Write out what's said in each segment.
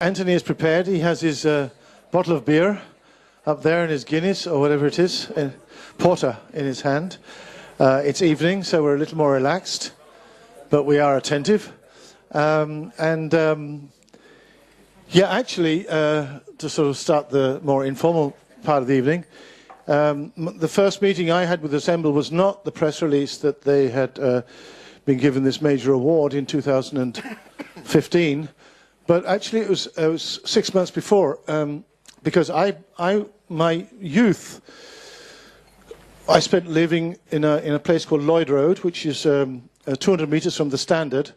Anthony is prepared. He has his bottle of beer up there and his Guinness or whatever it is, porter in his hand. It's evening, so we're a little more relaxed, but we are attentive. Yeah, actually, to sort of start the more informal part of the evening, the first meeting I had with Assemble was not the press release that they had been given this major award in 2015, but actually it was 6 months before, because my youth, I spent living in a place called Lloyd Road, which is 200 metres from the Standard,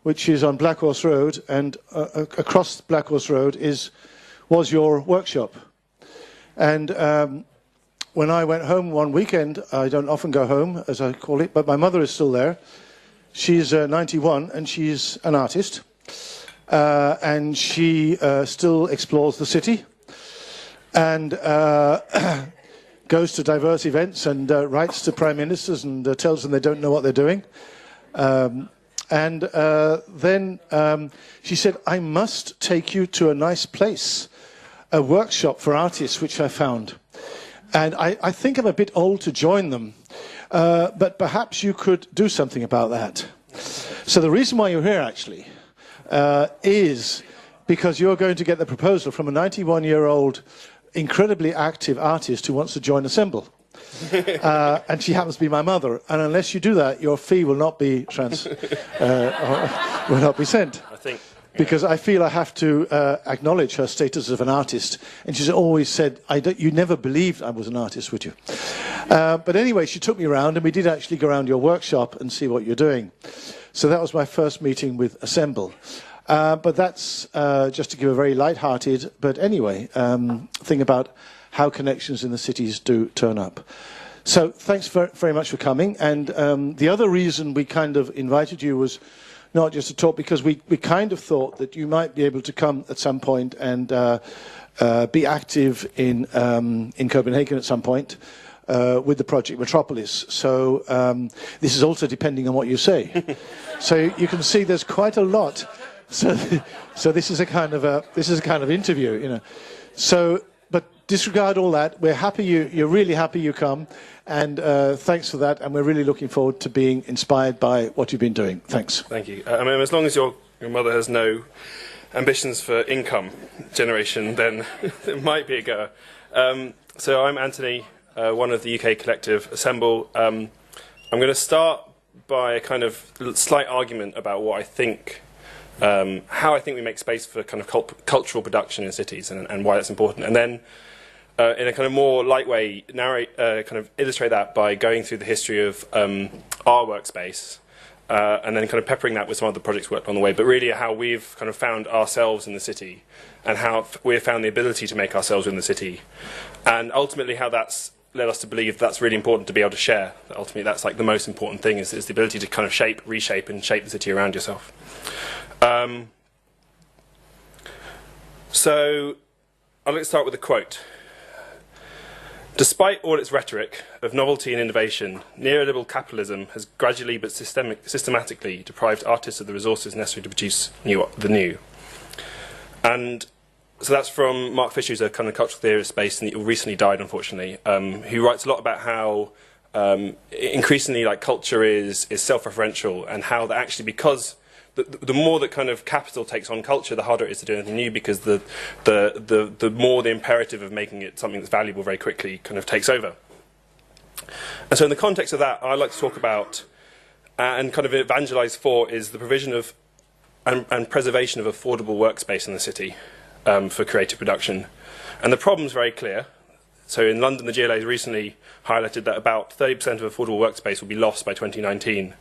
which is on Black Horse Road, and across Black Horse Road was your workshop. And when I went home one weekend, I don't often go home, as I call it, but my mother is still there. She's 91, and she's an artist. And she still explores the city and goes to diverse events and writes to prime ministers and tells them they don't know what they're doing. Then she said, I must take you to a nice place, a workshop for artists, which I found. And I think I'm a bit old to join them, but perhaps you could do something about that. So the reason why you're here, actually, is because you're going to get the proposal from a 91-year-old incredibly active artist who wants to join Assemble. And she happens to be my mother. And unless you do that, your fee will not be will not be sent. I think. Because I feel I have to acknowledge her status of an artist. And she's always said, you never believed I was an artist, would you? But anyway, she took me around, and we did actually go around your workshop and see what you're doing. So that was my first meeting with Assemble. But that's just to give a very light-hearted, but anyway, thing about how connections in the cities do turn up. So thanks very much for coming. And the other reason we kind of invited you was not just to talk, because we kind of thought that you might be able to come at some point and be active in Copenhagen at some point with the project Metropolis. So this is also depending on what you say. So you can see there's quite a lot. So this is a kind of interview, you know. So, but disregard all that. We're happy you're really happy you come, and thanks for that. And we're really looking forward to being inspired by what you've been doing. Thanks. Thank you. I mean, as long as your mother has no ambitions for income generation, then it might be a goer. So I'm Anthony, one of the UK collective Assemble. I'm going to start by a kind of slight argument about what I think. How I think we make space for kind of cultural production in cities and why that's important, and then in a kind of more light way kind of illustrate that by going through the history of our workspace, and then kind of peppering that with some other projects worked on the way, but really how we've kind of found ourselves in the city and how we've found the ability to make ourselves in the city, and ultimately how that's led us to believe that's really important to be able to share. That ultimately that's like the most important thing is the ability to kind of shape, reshape and shape the city around yourself. So I'd like to start with a quote. Despite all its rhetoric of novelty and innovation, neoliberal capitalism has gradually but systematically deprived artists of the resources necessary to produce the new. And so that's from Mark Fisher, who's a kind of cultural theorist based, and who recently died, unfortunately, who writes a lot about how increasingly like culture is self-referential, and how that actually, because the more that kind of capital takes on culture, the harder it is to do anything new, because the more the imperative of making it something that's valuable very quickly kind of takes over. And so in the context of that, I'd like to talk about and kind of evangelise for is the provision of and preservation of affordable workspace in the city for creative production. And the problem's very clear. So in London, the GLA has recently highlighted that about 30% of affordable workspace will be lost by 2019.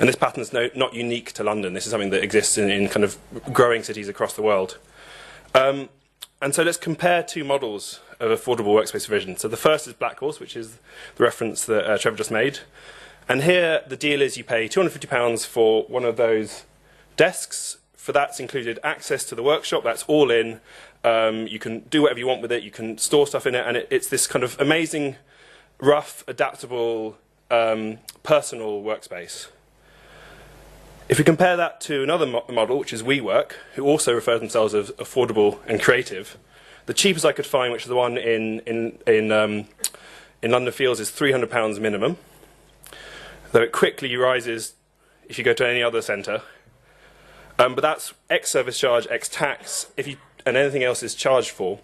And this pattern is not unique to London. This is something that exists in kind of growing cities across the world. And so let's compare two models of affordable workspace provision. So the first is Black Horse, which is the reference that Trevor just made. And here the deal is you pay £250 for one of those desks. For that's included access to the workshop. That's all in. You can do whatever you want with it. You can store stuff in it. And it's this kind of amazing, rough, adaptable, personal workspace. If we compare that to another model, which is WeWork, who also refer themselves as affordable and creative, the cheapest I could find, which is the one in London Fields, is £300 minimum, though it quickly rises if you go to any other centre. But that's X service charge, X tax, and anything else is charged for.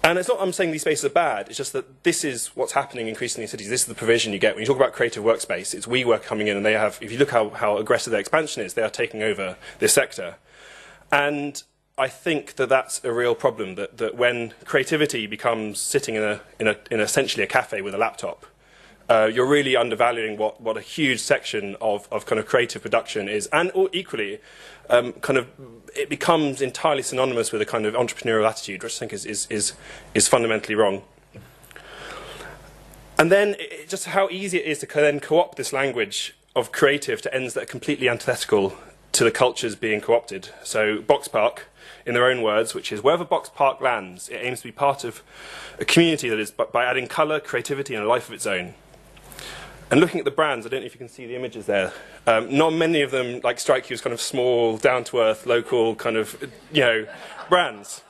And it's not I'm saying these spaces are bad, it's just that this is what's happening increasingly in cities. This is the provision you get. When you talk about creative workspace, it's WeWork coming in, and they have, if you look how aggressive their expansion is, they are taking over this sector. And I think that that's a real problem, that when creativity becomes sitting in essentially a cafe with a laptop, you're really undervaluing what a huge section of kind of creative production is, and equally, it becomes entirely synonymous with a kind of entrepreneurial attitude, which I think is fundamentally wrong. And then just how easy it is to then co-opt this language of creative to ends that are completely antithetical to the cultures being co-opted. So Box Park, in their own words, which is wherever Box Park lands, it aims to be part of a community that is by adding colour, creativity, and a life of its own. And looking at the brands, I don't know if you can see the images there. Not many of them strike you as kind of small, down-to-earth, local kind of brands.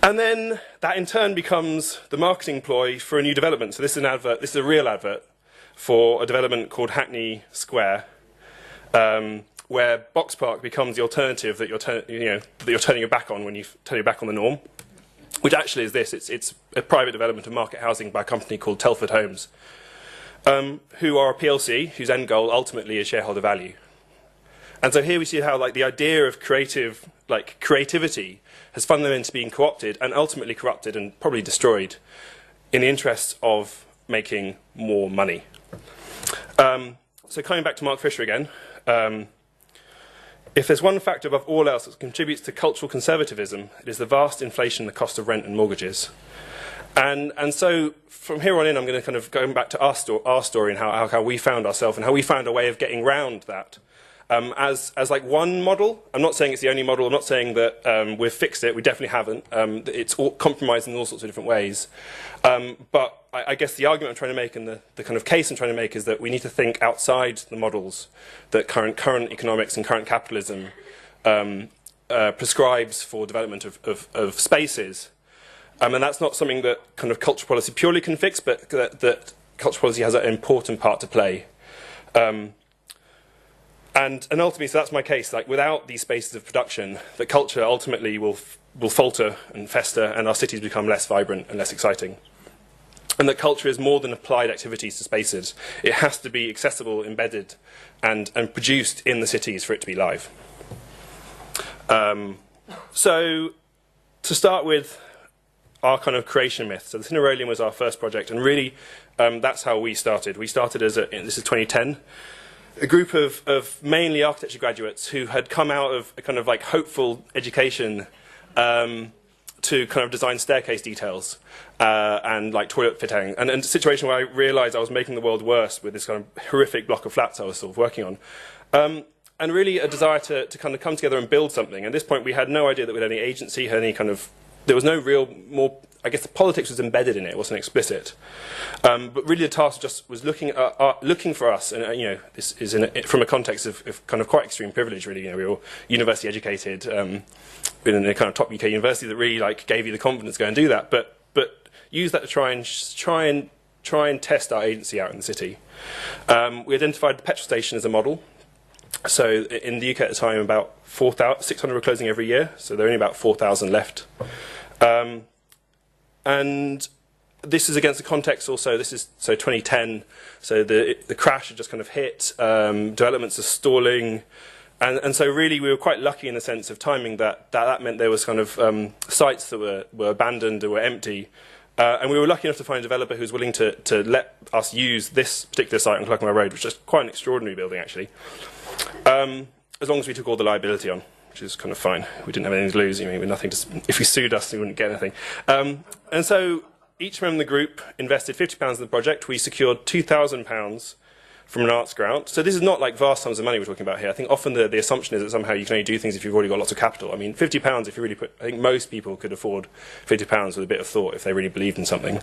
And then that in turn becomes the marketing ploy for a new development. So this is an advert. This is a real advert for a development called Hackney Square, where Box Park becomes the alternative that you're turning your back on when you turn your back on the norm. Which actually is this. It's a private development of market housing by a company called Telford Homes, who are a PLC whose end goal ultimately is shareholder value. And so here we see how the idea of creativity has fundamentally been co-opted and ultimately corrupted and probably destroyed in the interests of making more money. So coming back to Mark Fisher again, if there's one factor above all else that contributes to cultural conservatism, it is the vast inflation in the cost of rent and mortgages. And so from here on in, I'm going to kind of go back to our story and how we found ourselves and how we found a way of getting round that. As one model, I'm not saying it's the only model, I'm not saying that we've fixed it, we definitely haven't. It's all compromised in all sorts of different ways. But I guess the argument I'm trying to make and the kind of case I'm trying to make is that we need to think outside the models that current economics and current capitalism prescribes for development of spaces. And that's not something that kind of cultural policy purely can fix, but that cultural policy has an important part to play. And ultimately, so that's my case. Without these spaces of production, the culture ultimately will falter and fester, and our cities become less vibrant and less exciting. And that culture is more than applied activities to spaces. It has to be accessible, embedded, and produced in the cities for it to be live. So to start with our kind of creation myth. So the Cineroleum was our first project, and really that's how we started. We started this is 2010. A group of mainly architecture graduates who had come out of a kind of hopeful education to kind of design staircase details and toilet fitting, and a situation where I realised I was making the world worse with this kind of horrific block of flats I was sort of working on. And really a desire to kind of come together and build something. At this point we had no idea that we had any agency, had any kind of, there was no real I guess the politics was embedded in it, it wasn't explicit. But really the task just was looking for us, and this is from a context of kind of quite extreme privilege really. We were all university educated, in a kind of top UK university that really gave you the confidence to go and do that, but use that to try and test our agency out in the city. We identified the petrol station as a model. So in the UK at the time, about 600 were closing every year, so there are only about 4,000 left. And this is against the context also, this is 2010, so the crash had just kind of hit, developments are stalling, and so really we were quite lucky in the sense of timing that meant there was kind of sites that were abandoned or were empty, and we were lucky enough to find a developer who was willing to let us use this particular site on Clerkenwell Road, which is quite an extraordinary building actually, as long as we took all the liability on, which is kind of fine. We didn't have anything to lose. With nothing to, if we sued us, we wouldn't get anything. And so each member in the group invested £50 in the project. We secured £2,000 from an arts grant. So this is not vast sums of money we're talking about here. I think often the assumption is that somehow you can only do things if you've already got lots of capital. I mean, £50, if you really I think most people could afford £50 with a bit of thought if they really believed in something.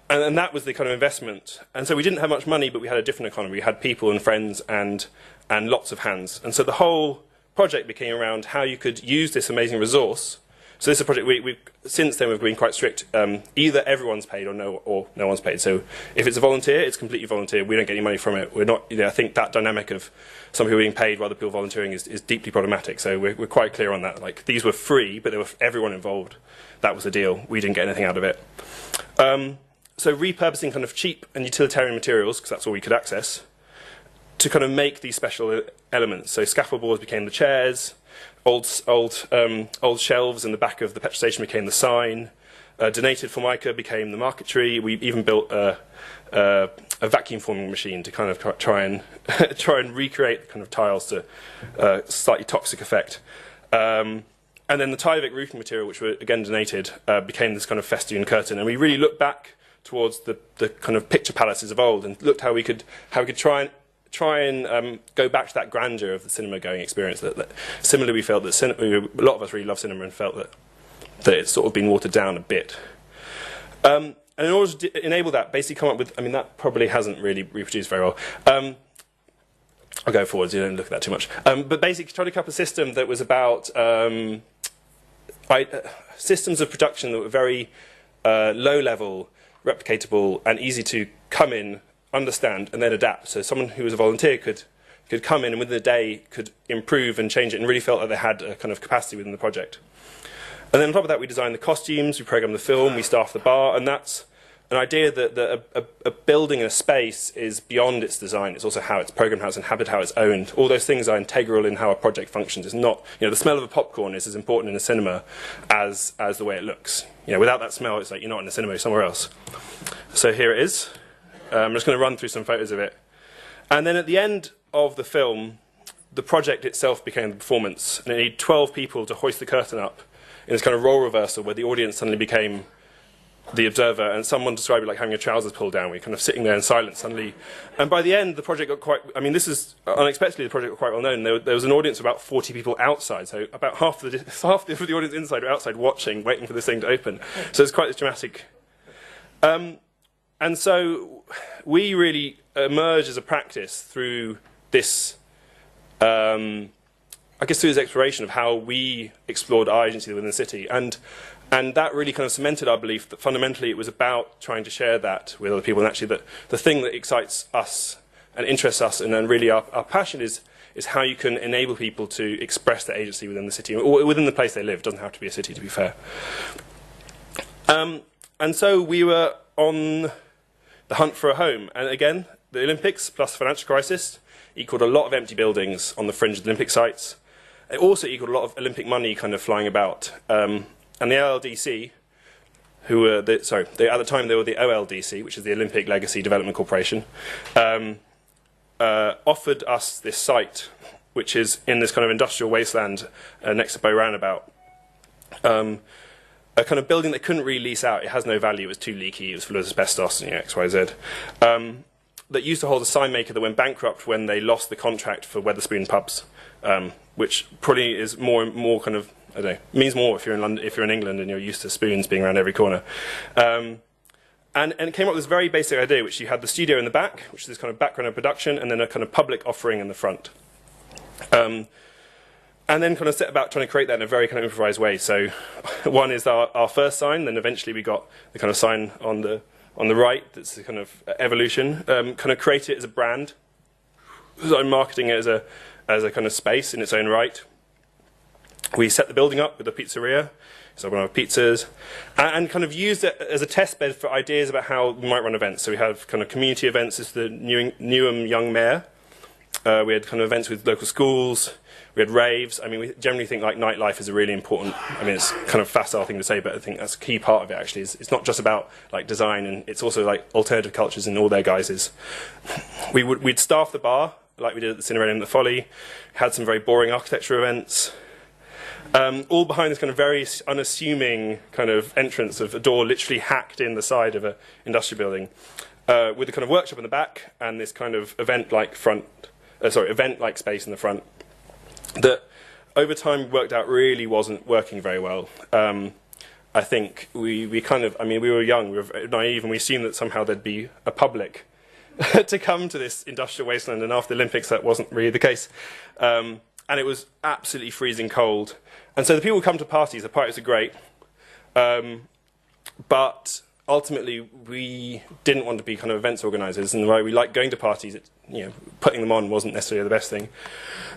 and that was the kind of investment. And so we didn't have much money, but we had a different economy. We had people and friends and lots of hands. And so the whole project became around how you could use this amazing resource. So this is a project since then we've been quite strict. Either everyone's paid or no one's paid. So if it's a volunteer, it's completely volunteer. We don't get any money from it. We're not. I think that dynamic of some people being paid while other people volunteering is deeply problematic. So we're quite clear on that. Like these were free, but there were everyone involved. That was the deal. We didn't get anything out of it. So repurposing kind of cheap and utilitarian materials, because that's all we could access, to kind of make these special elements. So scaffold boards became the chairs. Old shelves in the back of the petrol station became the sign. Donated Formica became the marquetry. We even built a vacuum forming machine to kind of try and recreate the kind of tiles to slightly toxic effect. And then the Tyvek roofing material, which were again donated, became this kind of festoon curtain. And we really looked back towards the kind of picture palaces of old and looked how we could try and go back to that grandeur of the cinema-going experience. That similarly, we felt that a lot of us really love cinema and felt that it's sort of been watered down a bit. And in order to enable that, basically come up with, I mean, that probably hasn't really reproduced very well. I'll go forwards, you don't look at that too much. But basically, trying to come up with a system that was about systems of production that were very low-level, replicatable, and easy to come in, understand, and then adapt. So someone who was a volunteer could come in and within a day could improve and change it and really felt that they had a kind of capacity within the project. And then on top of that, we designed the costumes, we programmed the film, we staffed the bar, and that's an idea that a building and a space is beyond its design. It's also how it's programmed, how it's inhabited, how it's owned. All those things are integral in how a project functions. It's not, the smell of a popcorn is as important in a cinema as the way it looks. Without that smell, it's like you're not in a cinema, you're somewhere else. So here it is. I'm just going to run through some photos of it. And then at the end of the film, the project itself became the performance. And it needed 12 people to hoist the curtain up in this kind of role reversal where the audience suddenly became the observer, and someone described it like having your trousers pulled down. We're kind of sitting there in silence suddenly. And by the end, the project got quite, this is, unexpectedly, the project got quite well known. There was an audience of about 40 people outside, so about half of the audience inside were outside watching, waiting for this thing to open. So it's quite dramatic. And so we really emerged as a practice through this, through this exploration of how we explored our agency within the city. And that really kind of cemented our belief that fundamentally it was about trying to share that with other people. And actually that the thing that excites us and interests us and then really our passion is how you can enable people to express their agency within the city, or within the place they live. It doesn't have to be a city, to be fair. And so we were on the hunt for a home. And again, the Olympics plus financial crisis equaled a lot of empty buildings on the fringe of the Olympic sites. It also equaled a lot of Olympic money kind of flying about. And the LLDC, who were at the time they were the OLDC, which is the Olympic Legacy Development Corporation, offered us this site, which is in this kind of industrial wasteland next to Bow Roundabout. A kind of building that couldn't really lease out. It has no value. It was too leaky. It was full of asbestos and X, Y, Z. That used to hold a sign maker that went bankrupt when they lost the contract for Wetherspoon pubs, which probably is more kind of, I don't know, means more if you're in London, if you're in England and you're used to spoons being around every corner. And it came up with this very basic idea, which you had the studio in the back, which is this kind of background of production, and then a kind of public offering in the front. And then kind of set about trying to create that in a very kind of improvised way. So one is our first sign, then eventually we got the kind of sign on the right, that's the kind of evolution. Kind of create it as a brand. So I'm marketing it as a kind of space in its own right. We set the building up with a pizzeria, so one of our pizzas, and kind of used it as a test bed for ideas about how we might run events. So we have kind of community events. This is the Newham Young Mayor. We had kind of events with local schools. We had raves. We generally think like nightlife is a really important, it's kind of a facile thing to say, but I think that's a key part of it actually. It's not just about like design, and it's also like alternative cultures in all their guises. We'd staff the bar like we did at the Cinerarium and the Folly, had some very boring architecture events, all behind this kind of very unassuming kind of entrance of a door literally hacked in the side of an industrial building, with a kind of workshop in the back and this kind of event-like space in the front that over time worked out really wasn't working very well. I think we kind of, I mean, we were young, we were naive, and we assumed that somehow there'd be a public to come to this industrial wasteland, and after the Olympics that wasn't really the case. And it was absolutely freezing cold. And so the people who come to parties, the parties are great, but ultimately we didn't want to be kind of events organisers, and the way we liked going to parties, putting them on wasn't necessarily the best thing.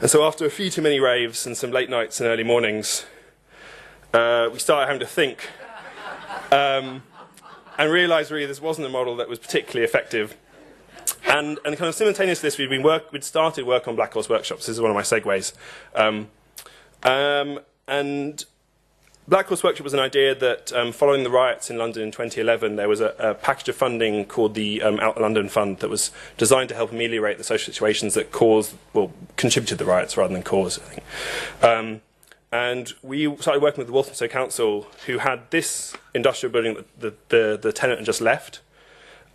And so after a few too many raves and some late nights and early mornings, we started having to think and realised really this wasn't a model that was particularly effective. And kind of simultaneous to this, we'd started work on Black Horse workshops. This is one of my segues. And Black Horse Workshop was an idea that following the riots in London in 2011, there was a package of funding called the Out London Fund that was designed to help ameliorate the social situations that contributed to the riots rather than cause, I think. And we started working with the Walthamstow Council, who had this industrial building that the tenant had just left.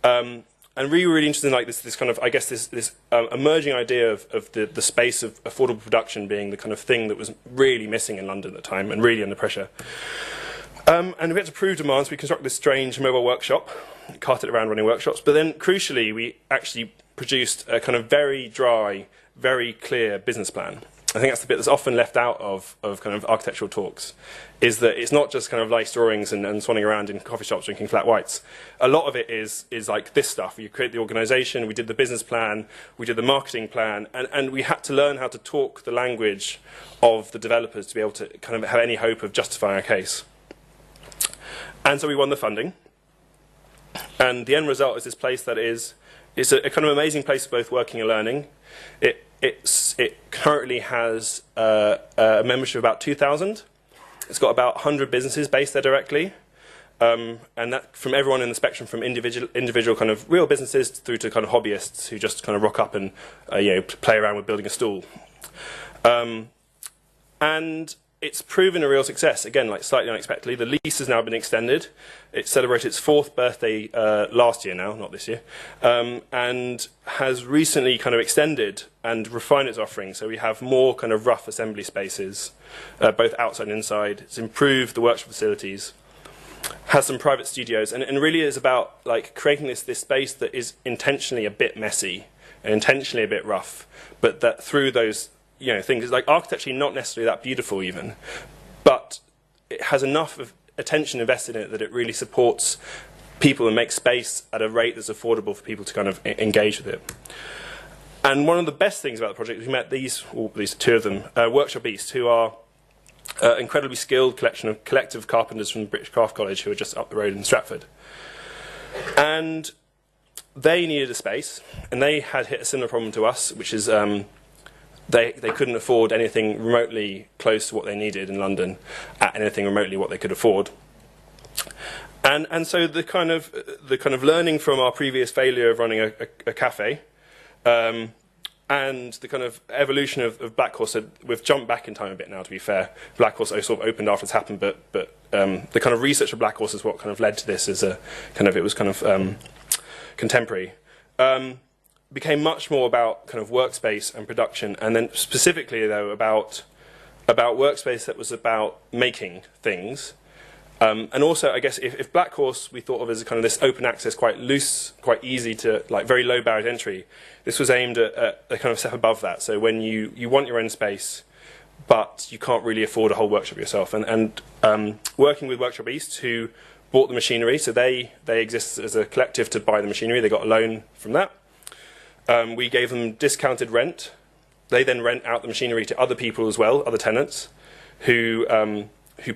And we were really interested in like this kind of, I guess, this emerging idea of the space of affordable production being the kind of thing that was really missing in London at the time and really under pressure. And we had to prove demands. We constructed this strange mobile workshop, carted around running workshops. But then, crucially, we actually produced a kind of very dry, very clear business plan. I think that's the bit that's often left out of kind of architectural talks, is that it's not just kind of nice drawings and swanning around in coffee shops drinking flat whites. A lot of it is like this stuff. You create the organisation, we did the business plan, we did the marketing plan, and we had to learn how to talk the language of the developers to be able to kind of have any hope of justifying a case. And so we won the funding, and the end result is this place that it's a kind of amazing place for both working and learning. It currently has a membership of about 2,000. It's got about 100 businesses based there directly, and that from everyone in the spectrum, from individual kind of real businesses through to kind of hobbyists who just kind of rock up and play around with building a stool. And it's proven a real success. Again, like slightly unexpectedly, the lease has now been extended. It celebrated its 4th birthday last year now, not this year, and has recently kind of extended and refined its offering. So we have more kind of rough assembly spaces, both outside and inside. It's improved the workshop facilities, has some private studios, and really is about like creating this space that is intentionally a bit messy and intentionally a bit rough, but that through those things, it's like architecturally not necessarily that beautiful even, but it has enough of attention invested in it that it really supports people and makes space at a rate that's affordable for people to kind of engage with it. And one of the best things about the project is we met these two of them, Workshop East, who are incredibly skilled collective carpenters from the British Craft College who are just up the road in Stratford. And they needed a space, and they had hit a similar problem to us, which is they couldn't afford anything remotely close to what they needed in London at anything remotely what they could afford. And so the kind of learning from our previous failure of running a cafe, and the kind of evolution of Black Horse, so we've jumped back in time a bit now, to be fair. Black Horse sort of opened after it's happened, but the kind of research of Black Horse is what kind of led to this as it was kind of contemporary. Became much more about kind of workspace and production, and then specifically though about workspace that was about making things. And also, I guess, if Black Horse we thought of as a kind of this open access, quite loose, quite easy to, like, very low barrier to entry, this was aimed at a kind of step above that. So when you want your own space, but you can't really afford a whole workshop yourself. And working with Workshop East, who bought the machinery, so they exist as a collective to buy the machinery. They got a loan from that. We gave them discounted rent. They then rent out the machinery to other people as well, other tenants, who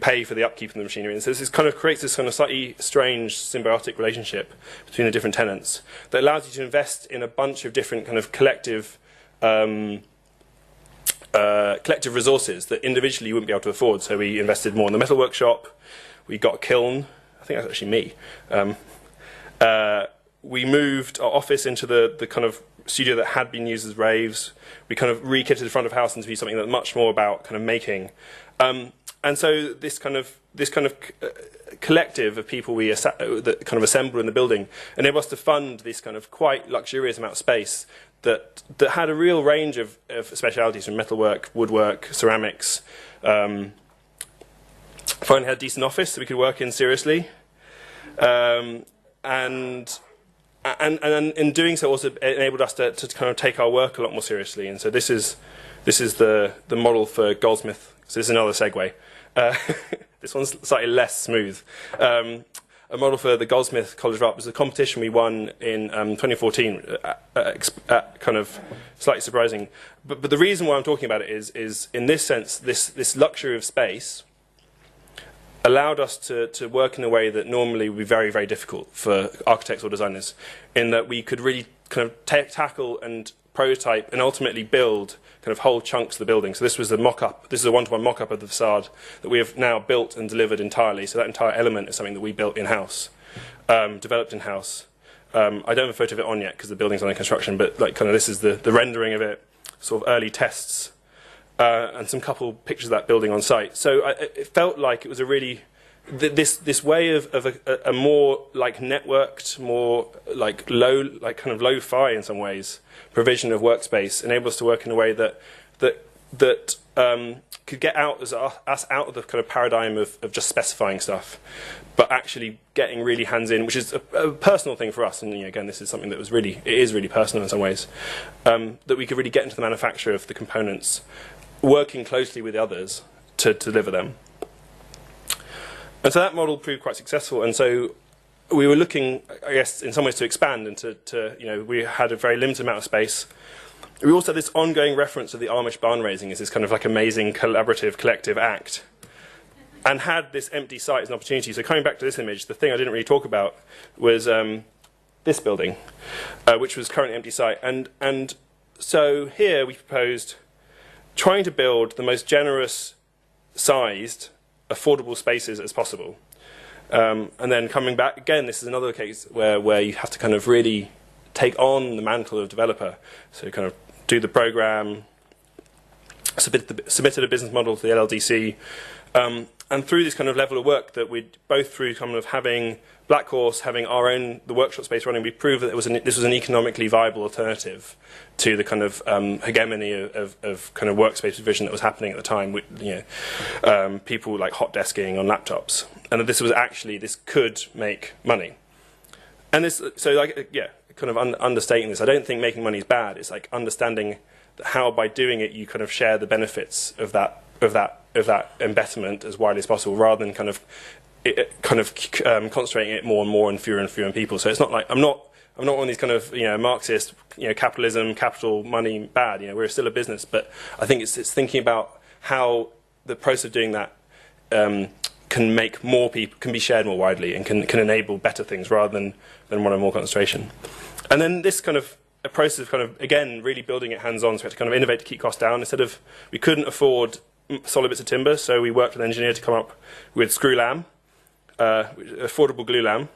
pay for the upkeep of the machinery. And so this kind of creates this kind of slightly strange symbiotic relationship between the different tenants that allows you to invest in a bunch of different kind of collective resources that individually you wouldn't be able to afford. So we invested more in the metal workshop. We got a kiln. I think that's actually me. We moved our office into the kind of studio that had been used as raves. We kind of re-kitted the front of house into be something that's much more about kind of making. And so this kind of collective of people that kind of assembled in the building enabled us to fund this kind of quite luxurious amount of space that had a real range of specialities from metalwork, woodwork, ceramics, finally had a decent office that we could work in seriously. And in doing so also enabled us to kind of take our work a lot more seriously. And so this is the model for Goldsmith. So this is another segue. This one's slightly less smooth. A model for the Goldsmith College of Art was a competition we won in 2014, kind of slightly surprising. But the reason why I'm talking about it is in this sense, this luxury of space allowed us to work in a way that normally would be very, very difficult for architects or designers, in that we could really kind of tackle and prototype and ultimately build kind of whole chunks of the building. So this was a mock-up, this is a one-to-one mock-up of the facade that we have now built and delivered entirely. So that entire element is something that we built in-house, developed in-house. I don't have a photo of it on yet because the building's under construction, but like kind of this is the rendering of it, sort of early tests, and some couple pictures of that building on site. So it felt like it was a really, this way of a more like networked, more like low, like kind of lo-fi in some ways, provision of workspace enables us to work in a way that could get us out of the kind of paradigm of just specifying stuff, but actually getting really hands in, which is a personal thing for us. And again, this is something that it is really personal in some ways, that we could really get into the manufacture of the components, working closely with others to deliver them. And so that model proved quite successful. And so we were looking, I guess, in some ways to expand and we had a very limited amount of space. We also had this ongoing reference of the Amish barn raising as this kind of like amazing collaborative, collective act, and had this empty site as an opportunity. So coming back to this image, the thing I didn't really talk about was this building, which was currently an empty site. And so here we proposed trying to build the most generous sized, affordable spaces as possible. And then coming back, again, this is another case where you have to kind of really take on the mantle of developer. So kind of do the program, submitted a business model to the LLDC, and through this kind of level of work that we both through kind of having Black Horse, having the workshop space running, we proved that this was an economically viable alternative to the kind of hegemony of kind of workspace provision that was happening at the time with people like hot desking on laptops, and that this could make money. And this, so like, yeah, kind of understating this, I don't think making money is bad. It's like understanding how by doing it you kind of share the benefits of that embetterment as widely as possible, rather than kind of concentrating it more and more and fewer people. So it's not like I'm not one of these kind of Marxist capitalism, capital, money bad. We're still a business, but I think it's thinking about how the process of doing that can make more people, can be shared more widely, and can enable better things rather than one or more concentration. And then this kind of a process of kind of again really building it hands-on, so we had to kind of innovate to keep costs down. We couldn't afford solid bits of timber, so we worked with an engineer to come up with screw lam, affordable glue lam.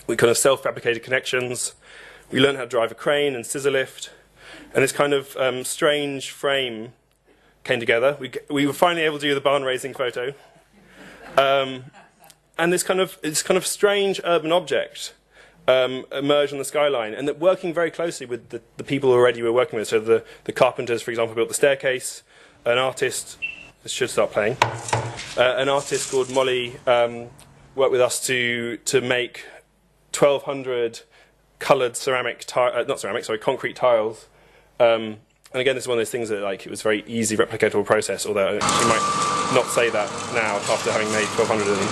We kind of self-fabricated connections. We learned how to drive a crane and scissor lift, and this kind of strange frame came together. We were finally able to do the barn raising photo, and this kind of strange urban object emerged on the skyline, and that working very closely with the people already we were working with. So the carpenters, for example, built the staircase. An artist, this should start playing, an artist called Molly worked with us to make 1,200 coloured concrete tiles. And again, this is one of those things that it was a very easy replicatable process, although she might not say that now after having made 1,200 of them.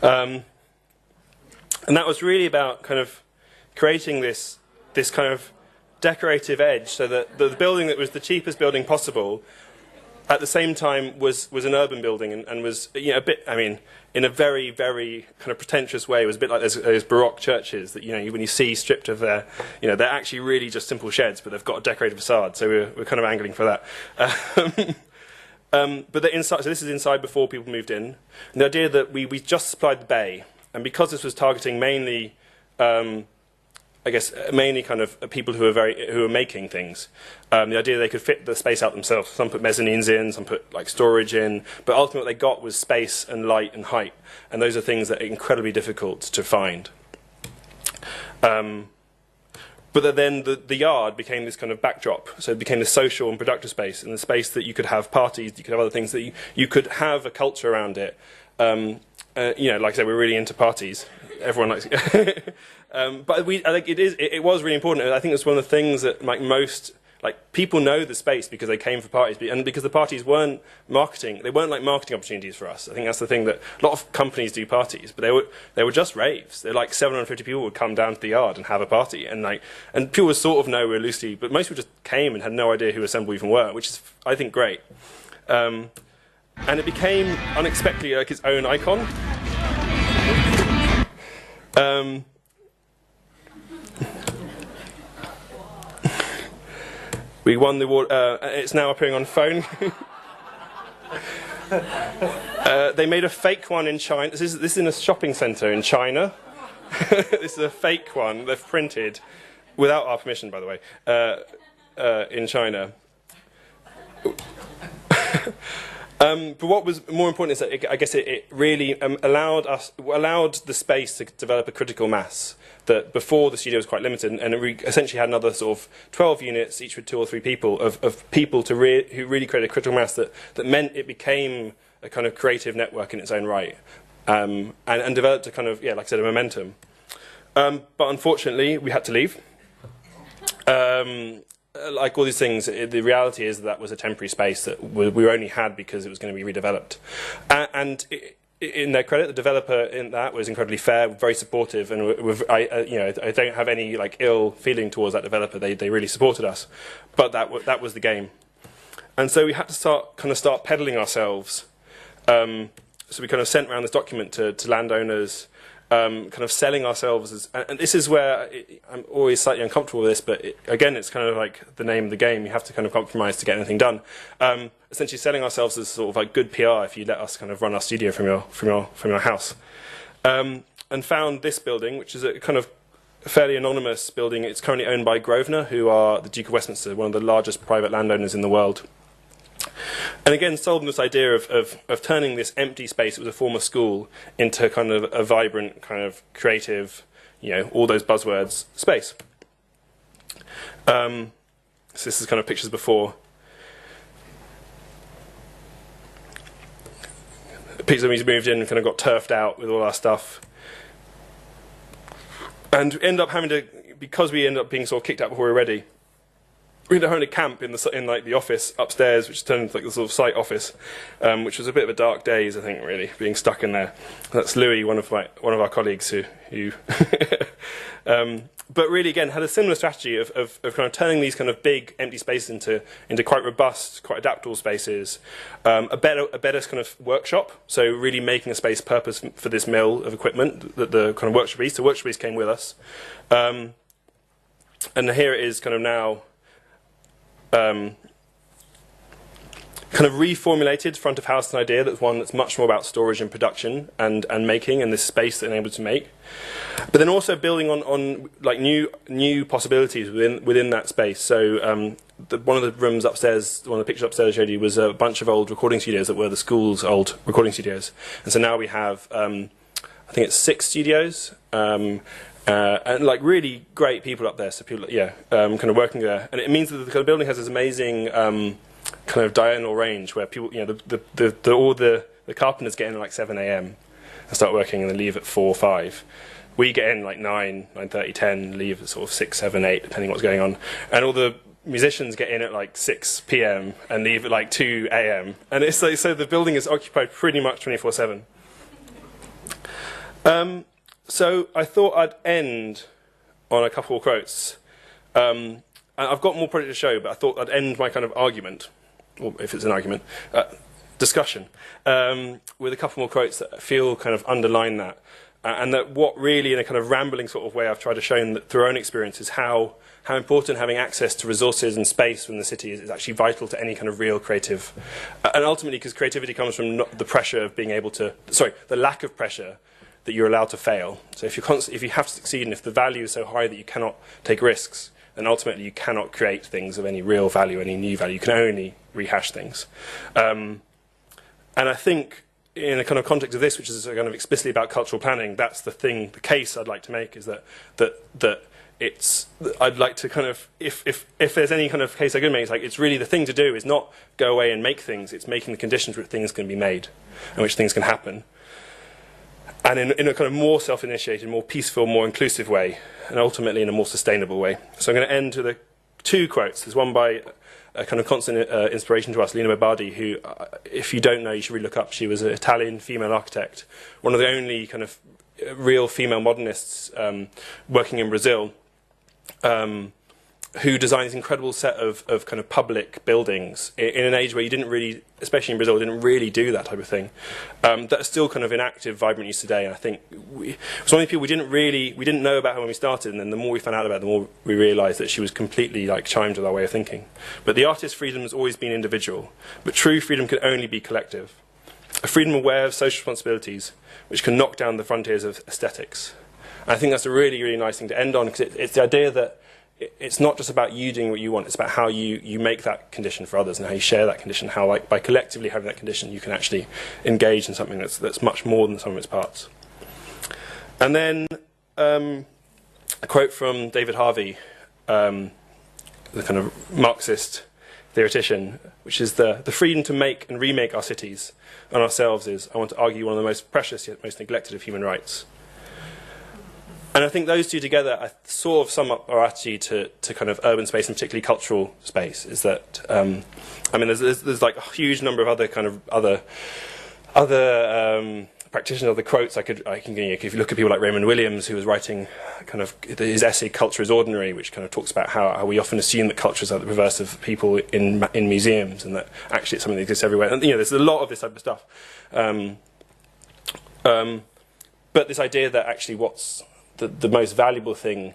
And that was really about kind of creating this kind of decorative edge, so that the building that was the cheapest building possible, at the same time was an urban building, and was, you know, a bit, I mean, in a very, very kind of pretentious way. It was a bit like those Baroque churches that, you know, when you see stripped of their, you know, they're actually really just simple sheds, but they've got a decorated facade. So we're kind of angling for that. But the inside, so this is inside before people moved in. And the idea that we just supplied the bay, and because this was targeting mainly, I guess, mainly kind of people who are making things. The idea they could fit the space out themselves. Some put mezzanines in, some put like storage in, but ultimately what they got was space and light and height, and those are things that are incredibly difficult to find. But then the yard became this kind of backdrop, so it became the social and productive space, and the space that you could have parties, you could have other things, that you could have a culture around it. You know, like I said, we're really into parties. Everyone likes it. But I think it was really important. I think it's one of the things that people know the space because they came for parties, and because the parties weren't marketing. They weren't like marketing opportunities for us. I think that's the thing, that a lot of companies do parties, but they were just raves. They're like 750 people would come down to the yard and have a party, and people would sort of know we were loosely, but most people just came and had no idea who Assemble even were, which is, I think, great. And it became unexpectedly like its own icon. We won the award. It's now appearing on phone. They made a fake one in China. This is in a shopping centre in China. This is a fake one they've printed, without our permission, by the way, in China. But what was more important is that I guess it really allowed the space to develop a critical mass that before the studio was quite limited, and it essentially had another sort of 12 units, each with 2 or 3 people, of people who really created a critical mass that meant it became a kind of creative network in its own right, and developed a kind of, yeah, like I said, a momentum. But unfortunately, we had to leave. Like all these things, the reality is that was a temporary space that we only had because it was going to be redeveloped. And in their credit, the developer in that was incredibly fair, very supportive, and I don't have any like ill feeling towards that developer. They really supported us, but that was the game. And so we had to start peddling ourselves. So we kind of sent around this document to landowners, kind of selling ourselves as, and this is where I'm always slightly uncomfortable with this, but again, it's kind of like the name of the game. You have to kind of compromise to get anything done. Essentially, selling ourselves as sort of like good PR if you let us kind of run our studio from your house, and found this building, which is a kind of fairly anonymous building. It's currently owned by Grosvenor, who are the Duke of Westminster, one of the largest private landowners in the world. And again, sold them this idea of turning this empty space, it was a former school, into kind of a vibrant, kind of creative, you know, all those buzzwords space. So this is kind of pictures before. Pictures of me moved in and kind of got turfed out with all our stuff. And end up having to, because we ended up being sort of kicked out before we were ready, we ended up having to camp in like the office upstairs, which turned into like the sort of site office, which was a bit of a dark days, I think, really, being stuck in there. That's Louis, one of our colleagues who but really, again, had a similar strategy of kind of turning these kind of big empty spaces into quite robust, quite adaptable spaces, a better kind of workshop. So really making a space purpose for this mill of equipment, the kind of workshop piece. The workshop piece came with us, and here it is, kind of now. Kind of reformulated front of house, an idea that's one that's much more about storage and production and making, and this space that they're able to make, but then also building on like new possibilities within that space. So one of the rooms upstairs, one of the pictures upstairs I showed you, was a bunch of old recording studios that were the school's old recording studios, and so now we have I think it's 6 studios. And like really great people up there, so people, kind of working there, and it means that the kind of building has this amazing kind of diurnal range where people, you know, all the carpenters get in at like 7 AM and start working, and then leave at 4 or 5. We get in like 9, 9:30, 10, leave at sort of 6, 7, 8, depending what's going on, and all the musicians get in at like 6 PM and leave at like 2 AM, and it's like, so the building is occupied pretty much 24/7. So I thought I'd end on a couple of quotes. And I've got more project to show, but I thought I'd end my kind of argument, or if it's an argument, discussion, with a couple more quotes that I feel kind of underline that. And that what really, in a kind of rambling sort of way, I've tried to show that through our own experience is how important having access to resources and space within the city is actually vital to any kind of real creative. And ultimately, because creativity comes from not the pressure of being able to, sorry, the lack of pressure that you're allowed to fail. So if you have to succeed and if the value is so high that you cannot take risks, then ultimately you cannot create things of any real value, any new value. You can only rehash things. And I think in a kind of context of this, which is kind of explicitly about cultural planning, that's the thing, the case I'd like to make is that it's, I'd like to kind of, if there's any kind of case I could make, it's like, it's really the thing to do is not go away and make things, it's making the conditions where things can be made and which things can happen. And in a kind of more self-initiated, more peaceful, more inclusive way, and ultimately in a more sustainable way. So I'm going to end with two quotes. There's one by a kind of constant inspiration to us, Lina Bobardi, who, if you don't know, you should really look up. She was an Italian female architect, one of the only kind of real female modernists working in Brazil, who designed this incredible set of kind of public buildings in an age where you didn't really, especially in Brazil, didn't really do that type of thing, that are still kind of in active, vibrant use today. And I think it was one of the people we didn't know about her when we started, and then the more we found out about her, the more we realised that she was completely like chimed with our way of thinking. But the artist's freedom has always been individual, but true freedom can only be collective. A freedom aware of social responsibilities, which can knock down the frontiers of aesthetics. And I think that's a really, really nice thing to end on, because it's the idea that it's not just about you doing what you want, it's about how you make that condition for others and how you share that condition, how like by collectively having that condition you can actually engage in something that's much more than the sum of its parts. And then a quote from David Harvey, the kind of Marxist theoretician, which is the freedom to make and remake our cities and ourselves is, I want to argue, one of the most precious yet most neglected of human rights. And I think those two together sort of sum up our attitude to kind of urban space and particularly cultural space. Is that I mean, there's like a huge number of other kind of other practitioners of the quotes I can if you look at people like Raymond Williams, who was writing kind of his essay "Culture is Ordinary," which kind of talks about how we often assume that cultures are the reverse of people in museums, and that actually it's something that exists everywhere. And there's a lot of this type of stuff. But this idea that actually what's the most valuable thing,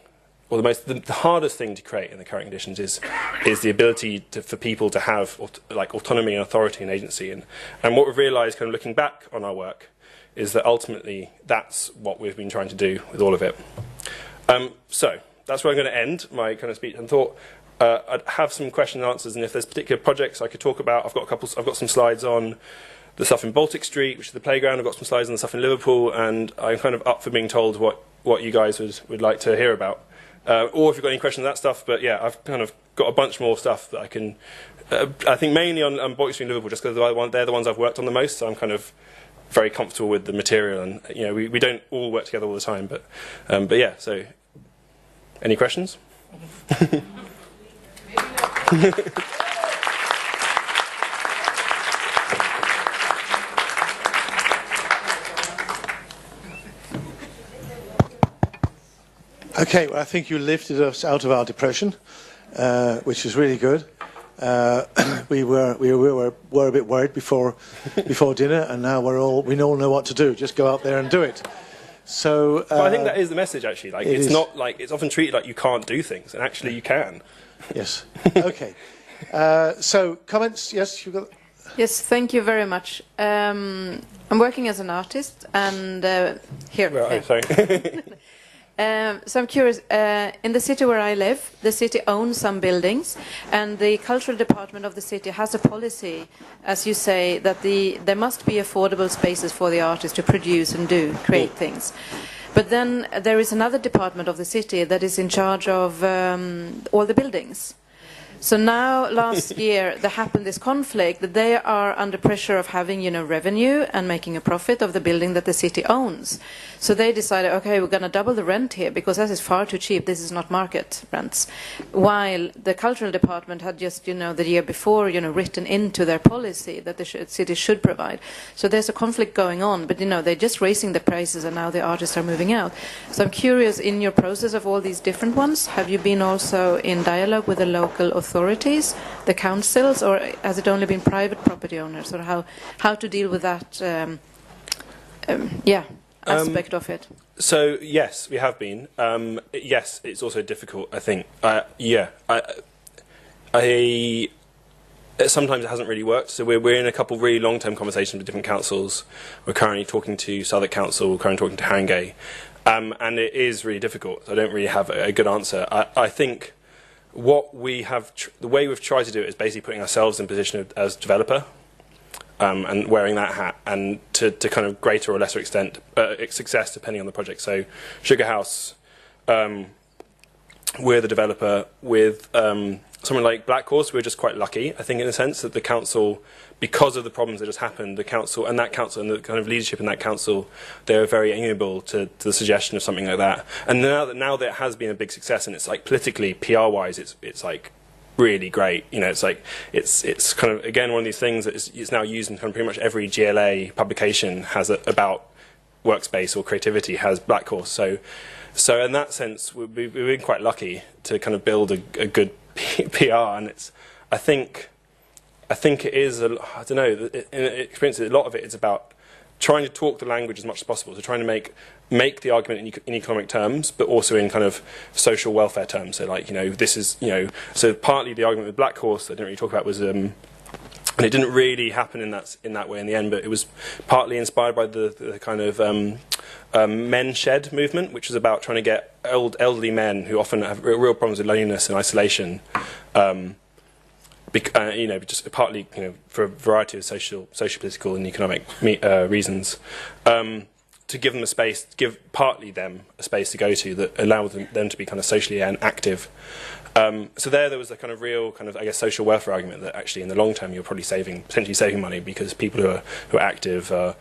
or the hardest thing to create in the current conditions is the ability for people to have like autonomy and authority and agency. And what we've realised, kind of looking back on our work, is that ultimately that's what we've been trying to do with all of it. So that's where I'm going to end my kind of speech. And thought I'd have some question and answers, and if there's particular projects I could talk about, I've got some slides on the stuff in Baltic Street, which is the playground. I've got some slides on the stuff in Liverpool, and I'm kind of up for being told what you guys would like to hear about. Or if you've got any questions on that stuff, but yeah, I've kind of got a bunch more stuff that I can, I think mainly on Baltic Street and Liverpool, just because they're the ones I've worked on the most, so I'm kind of very comfortable with the material, and we don't all work together all the time, but yeah, so any questions? Okay, well, I think you lifted us out of our depression, which is really good. We were a bit worried before dinner, and now we all know what to do. Just go out there and do it. So I think that is the message, actually. Like it's not like it's often treated like you can't do things, and actually you can. Yes. Okay. So comments? Yes, you've got. Yes, thank you very much. I'm working as an artist, and here. Right, sorry. So I'm curious, in the city where I live, the city owns some buildings, and the cultural department of the city has a policy, as you say, that there must be affordable spaces for the artists to produce and create things. But then there is another department of the city that is in charge of all the buildings. So now, last year, there happened this conflict that they are under pressure of having, revenue and making a profit of the building that the city owns. So they decided, okay, we're going to double the rent here because this is far too cheap. This is not market rents. While the cultural department had just, the year before, written into their policy that the city should provide. So there's a conflict going on, but, they're just raising the prices and now the artists are moving out. So I'm curious, in your process of all these different ones, have you been also in dialogue with the local authorities, the councils, or has it only been private property owners, or how to deal with that aspect of it? So yes, we have been. Yes, it's also difficult, I think. Sometimes it hasn't really worked. So we're in a couple of really long-term conversations with different councils. We're currently talking to Southwark Council, we're currently talking to Harringay, and it is really difficult. I don't really have a good answer. I think what we have, the way we've tried to do it is basically putting ourselves in position as developer, and wearing that hat, and to kind of greater or lesser extent success depending on the project. So Sugar House, we're the developer. With someone like Black Horse, we're just quite lucky, I think, in a sense that the council, because of the problems that just happened, the council and the kind of leadership in that council, they were very amiable to the suggestion of something like that. And now that it has been a big success, and it's like politically, PR-wise, it's like really great. It's like it's kind of, again, one of these things that is now used in kind of pretty much every GLA publication has about workspace or creativity has Black Horse. So in that sense, we've been quite lucky to kind of build a good PR, and I think it is, I don't know, in experience, a lot of it is about trying to talk the language as much as possible, so trying to make the argument in economic terms, but also in kind of social welfare terms. So like, this is, so partly the argument with Black Horse that I didn't really talk about was, and it didn't really happen in that way in the end, but it was partly inspired by the kind of men shed movement, which was about trying to get elderly men who often have real problems with loneliness and isolation, just partly for a variety of social, political, and economic reasons, to give them a space, give partly them a space to go to that allows them to be kind of socially and active. So there was a kind of real kind of, I guess, social welfare argument that actually in the long term you're probably potentially saving money, because people who are active are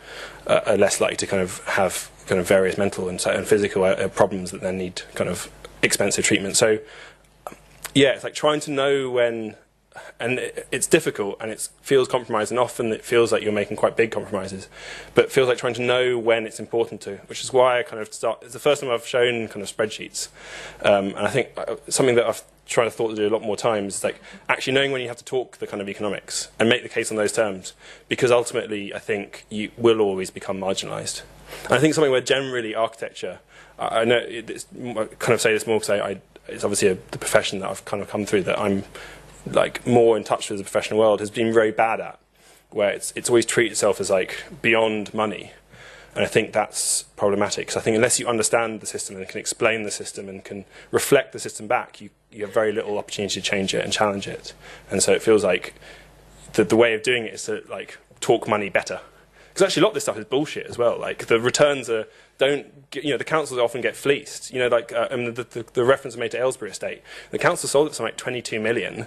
less likely to kind of have kind of various mental and physical problems that then need kind of expensive treatment. So yeah, it's like trying to know when, and it's difficult and it feels compromised, and often it feels like you're making quite big compromises, but it feels like trying to know when it's important to, which is why I kind of it's the first time I've shown kind of spreadsheets, and I think something that I've thought to do a lot more times is like actually knowing when you have to talk the kind of economics and make the case on those terms, because ultimately I think you will always become marginalised. And I think something where generally architecture, I know I kind of say this more because it's obviously the profession that I've kind of come through, that I'm like more in touch with the professional world, has been very bad at, where it's always treated itself as like beyond money. And I think that's problematic, because I think unless you understand the system and can explain the system and can reflect the system back, you have very little opportunity to change it and challenge it. And so it feels like the way of doing it is to like talk money better. Because actually a lot of this stuff is bullshit as well. Like the returns the councils often get fleeced. The reference I made to Aylesbury Estate, the council sold it for something like 22 million,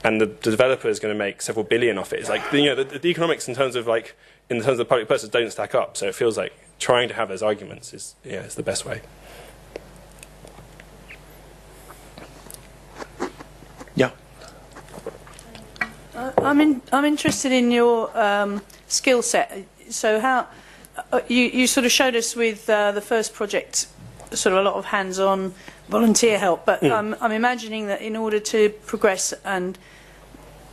and the developer is going to make several billion off it. It's like the economics in terms of the public purses don't stack up. So it feels like trying to have those arguments is the best way. Yeah. I'm interested in your skill set. So how you sort of showed us with the first project, sort of a lot of hands-on volunteer help. But I'm imagining that in order to progress and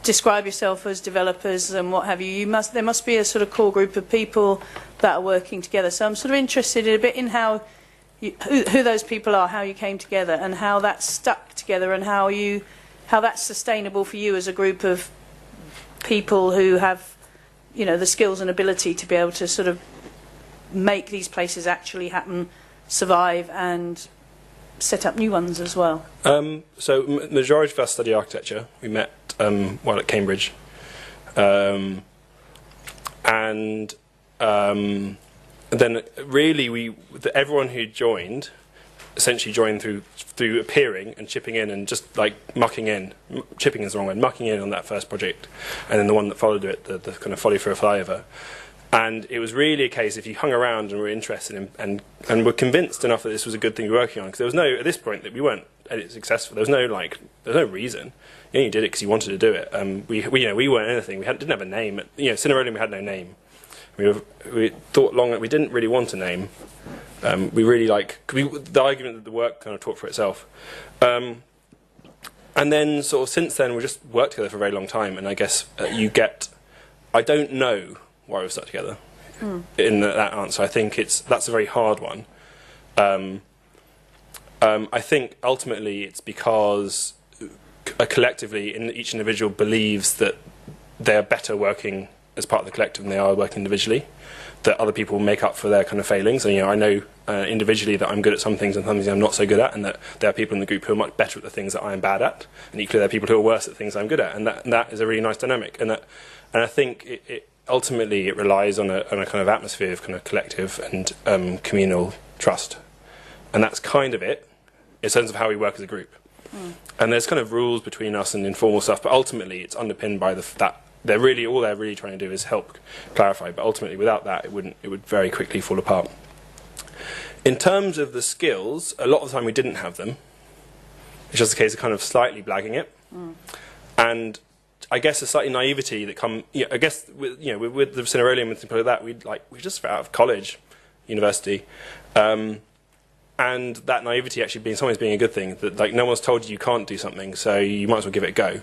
describe yourself as developers and what have you, there must be a sort of core group of people that are working together. So I'm sort of interested in a bit in how who those people are, how you came together, and how that's stuck together, and how that's sustainable for you as a group of people who have the skills and ability to be able to sort of make these places actually happen, survive, and set up new ones as well. So majority of us study architecture. We met while at Cambridge, and then really everyone who joined essentially joined through appearing and chipping in and just like mucking in. Chipping is the wrong word. Mucking in on that first project, and then the one that followed it, the kind of folly for a flyover. And it was really a case if you hung around and were interested in, and were convinced enough that this was a good thing to be working on, because there was no, at this point, that we weren't successful. There was no reason. You only did it because you wanted to do it. We weren't anything. We didn't have a name. Cinerodium, we had no name. We thought long that we didn't really want a name. We really the argument that the work kind of talked for itself. And then sort of since then we've just worked together for a very long time, and I guess I don't know why we've stuck together in that answer. I think that's a very hard one. I think ultimately it's because collectively each individual believes that they're better working as part of the collective than they are working individually, that other people make up for their kind of failings. And I know individually that I'm good at some things and some things I'm not so good at, and that there are people in the group who are much better at the things that I am bad at, and equally there are people who are worse at things I'm good at, and that is a really nice dynamic. And I think it ultimately it relies on a kind of atmosphere of kind of collective and communal trust, and that's kind of it in terms of how we work as a group. And there's kind of rules between us and informal stuff, but ultimately it's underpinned by that they're really trying to do is help clarify. But ultimately, without that, it would very quickly fall apart. In terms of the skills, a lot of the time we didn't have them. It's just a case of kind of slightly blagging it, and I guess a slightly naivety that I guess with the Cinerodium and things like that, we just out of college, university. And that naivety actually being sometimes being a good thing, that no one's told you can't do something, so you might as well give it a go.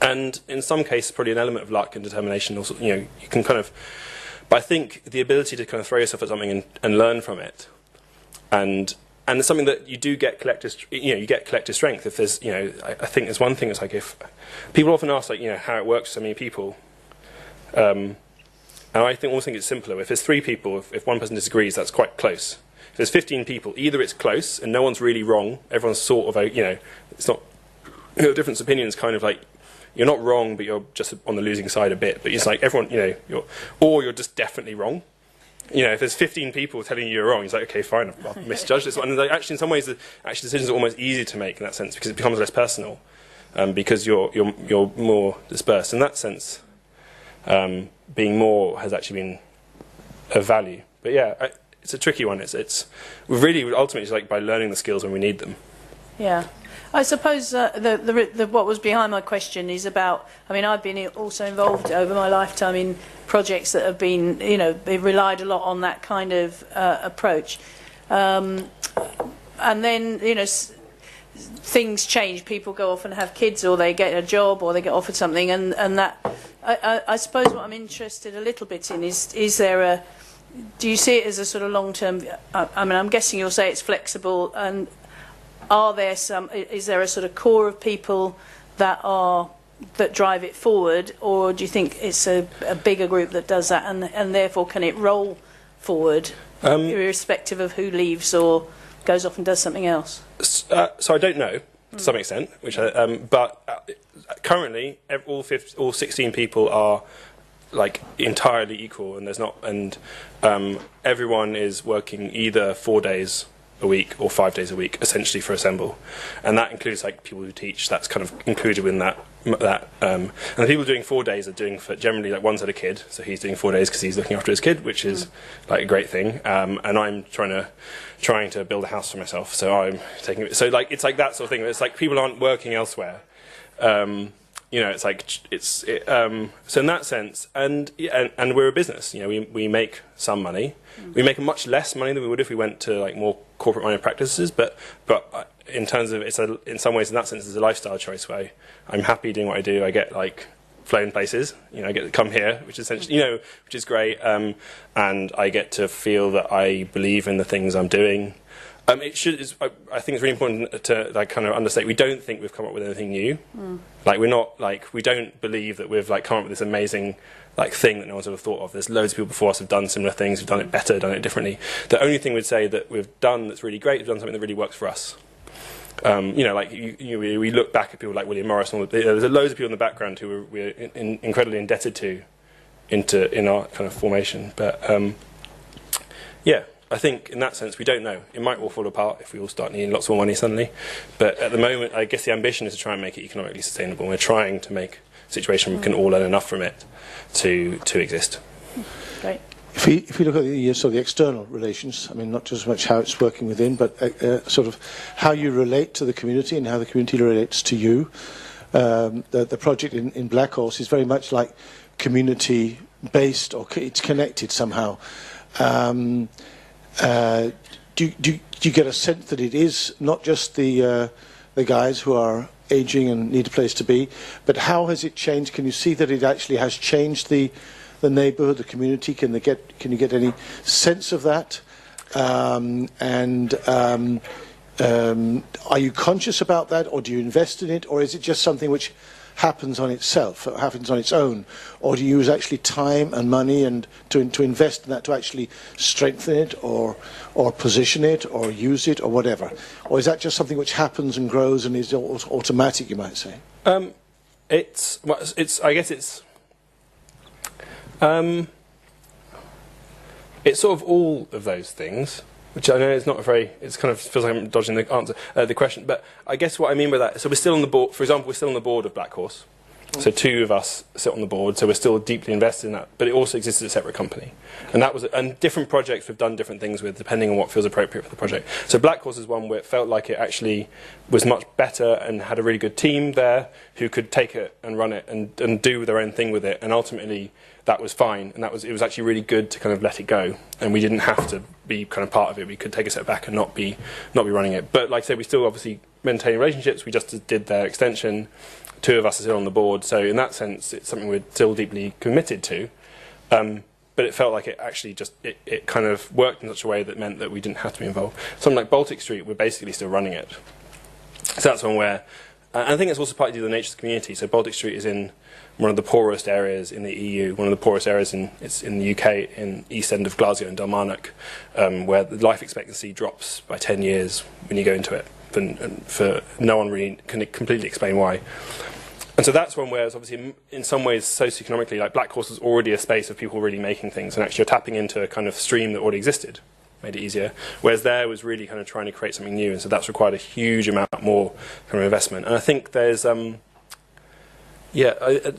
And in some cases, probably an element of luck and determination. Also, you can kind of, but I think the ability to kind of throw yourself at something and learn from it, and it's something that you do get collective. You get collective strength. If there's, I think there's one thing. It's like if people often ask, how it works for so many people. And I always think it's simpler. If there's 3 people, if one person disagrees, that's quite close. If there's 15 people, either it's close and no one's really wrong, everyone's sort of, it's not, different opinions kind of like, you're not wrong, but you're just on the losing side a bit. But it's like everyone, you're just definitely wrong. If there's 15 people telling you you're wrong, it's like, okay, fine, I've misjudged this one. And actually, in some ways, decisions are almost easier to make in that sense because it becomes less personal, because you're more dispersed. In that sense, being more has actually been of value. But yeah, it's a tricky one. We're really ultimately it's like by learning the skills when we need them. Yeah. I suppose what was behind my question is about, I've been also involved over my lifetime in projects that have been, they relied a lot on that kind of approach. And then, things change. People go off and have kids, or they get a job, or they get offered something. And that, I suppose what I'm interested a little bit in is there do you see it as a sort of long-term, I'm guessing you'll say it's flexible, and is there a sort of core of people that drive it forward, or do you think it's a bigger group that does that, and therefore can it roll forward irrespective of who leaves or goes off and does something else? So I don't know to some extent, but currently all 16 people are like entirely equal, and there's not, and everyone is working either 4 days a week or 5 days a week, essentially, for Assemble, and that includes like people who teach. That's kind of included in that. And the people doing 4 days are doing for generally like one's had a kid, so he's doing 4 days because he's looking after his kid, which is like a great thing. And I'm trying to build a house for myself, so I'm taking it. So like it's like that sort of thing. It's like people aren't working elsewhere. It's like so in that sense, and we're a business. We make some money. We make much less money than we would if we went to like more corporate-minded practices. But in terms of in some ways, in that sense, it's a lifestyle choice where I'm happy doing what I do. I get like flown places. I get to come here, which is essentially which is great. And I get to feel that I believe in the things I'm doing. I think it's really important to like kind of understate. We don't think we've come up with anything new. Like we're not like we don't believe that we've like come up with this amazing like thing that no one's ever thought of. There's loads of people before us who've done similar things, who've done it better, done it differently. The only thing we'd say that we've done that's really great, we've done something that really works for us. We look back at people like William Morris, and there's loads of people in the background who we're incredibly indebted to in our kind of formation. But yeah. I think in that sense we don't know. It might all fall apart if we all start needing lots more money suddenly. But at the moment, I guess the ambition is to try and make it economically sustainable. We're trying to make a situation where we can all earn enough from it to exist. Great. If we look at the sort of the external relations, I mean, not just much how it's working within, but sort of how you relate to the community and how the community relates to you. The project in Black Horse is very much like community-based, or it's connected somehow. Do you get a sense that it is not just the guys who are aging and need a place to be, but how has it changed? Can you see that it actually has changed the neighbourhood, the community? Can you get any sense of that? Are you conscious about that, or do you invest in it, or is it just something which happens on itself, or happens on its own, or do you use actually time and money and to invest in that to actually strengthen it, or position it, or use it, or whatever, or is that just something which happens and grows and is automatic, you might say? I guess it's sort of all of those things, which I know is not a very, it's kind of feels like I'm dodging the answer, the question, but I guess what I mean by that, so we're still on the board, for example, we're still on the board of Black Horse, so 2 of us sit on the board, so we're still deeply invested in that, but it also exists as a separate company, and different projects we've done different things with, depending on what feels appropriate for the project. So Black Horse is one where it felt like it actually was much better and had a really good team there who could take it and run it and do their own thing with it, and ultimately that was fine, and it was actually really good to kind of let it go, and we didn't have to be kind of part of it. We could take a step back and not be running it. But like I said, we still obviously maintain relationships. We just did their extension. 2 of us are still on the board, so in that sense, it's something we're still deeply committed to. But it felt like it actually just it kind of worked in such a way that meant that we didn't have to be involved. Something like Baltic Street, we're basically still running it. So that's one where, and I think it's also partly due to the nature of the community. So Baltic Street is in one of the poorest areas in the EU, one of the poorest areas it's in the UK, in East End of Glasgow and Dalmarnock, where the life expectancy drops by 10 years when you go into it, and for no one really can completely explain why. And so that's one where it's obviously in some ways socioeconomically, like Black Horse was already a space of people really making things, and actually you're tapping into a kind of stream that already existed, made it easier, whereas there was really kind of trying to create something new, and so that's required a huge amount more kind of investment. And I think there's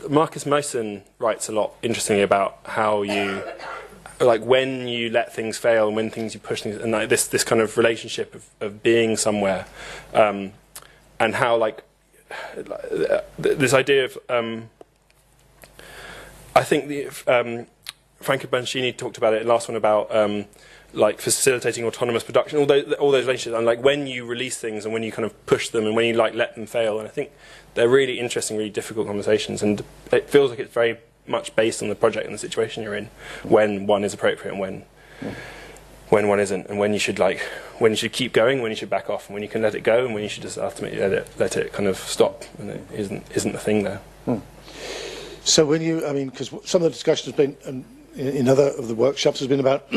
Marcus Mason writes a lot, interestingly, about how you, like, when you let things fail and when you push things, and like this kind of relationship of being somewhere, and how, like, this idea of, I think Franco Banchini talked about it in the last one about like facilitating autonomous production, all those relationships, and like when you release things and when you kind of push them and when you like let them fail, and I think they're really interesting, really difficult conversations, and it feels like it's very much based on the project and the situation you're in, when one is appropriate and when one isn't, and when you should keep going, when you should back off, and when you can let it go, and when you should just ultimately let it kind of stop, and it isn't the thing there. So when you, I mean, because some of the discussion has been in other of the workshops has been about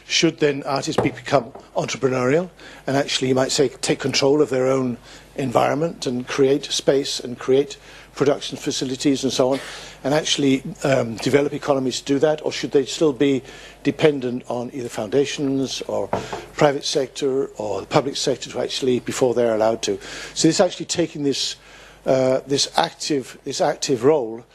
should then artists become entrepreneurial and actually, you might say, take control of their own environment and create space and create production facilities and so on, and actually develop economies to do that, or should they still be dependent on either foundations or private sector or the public sector to actually, before they're allowed to? So this actually taking this active role.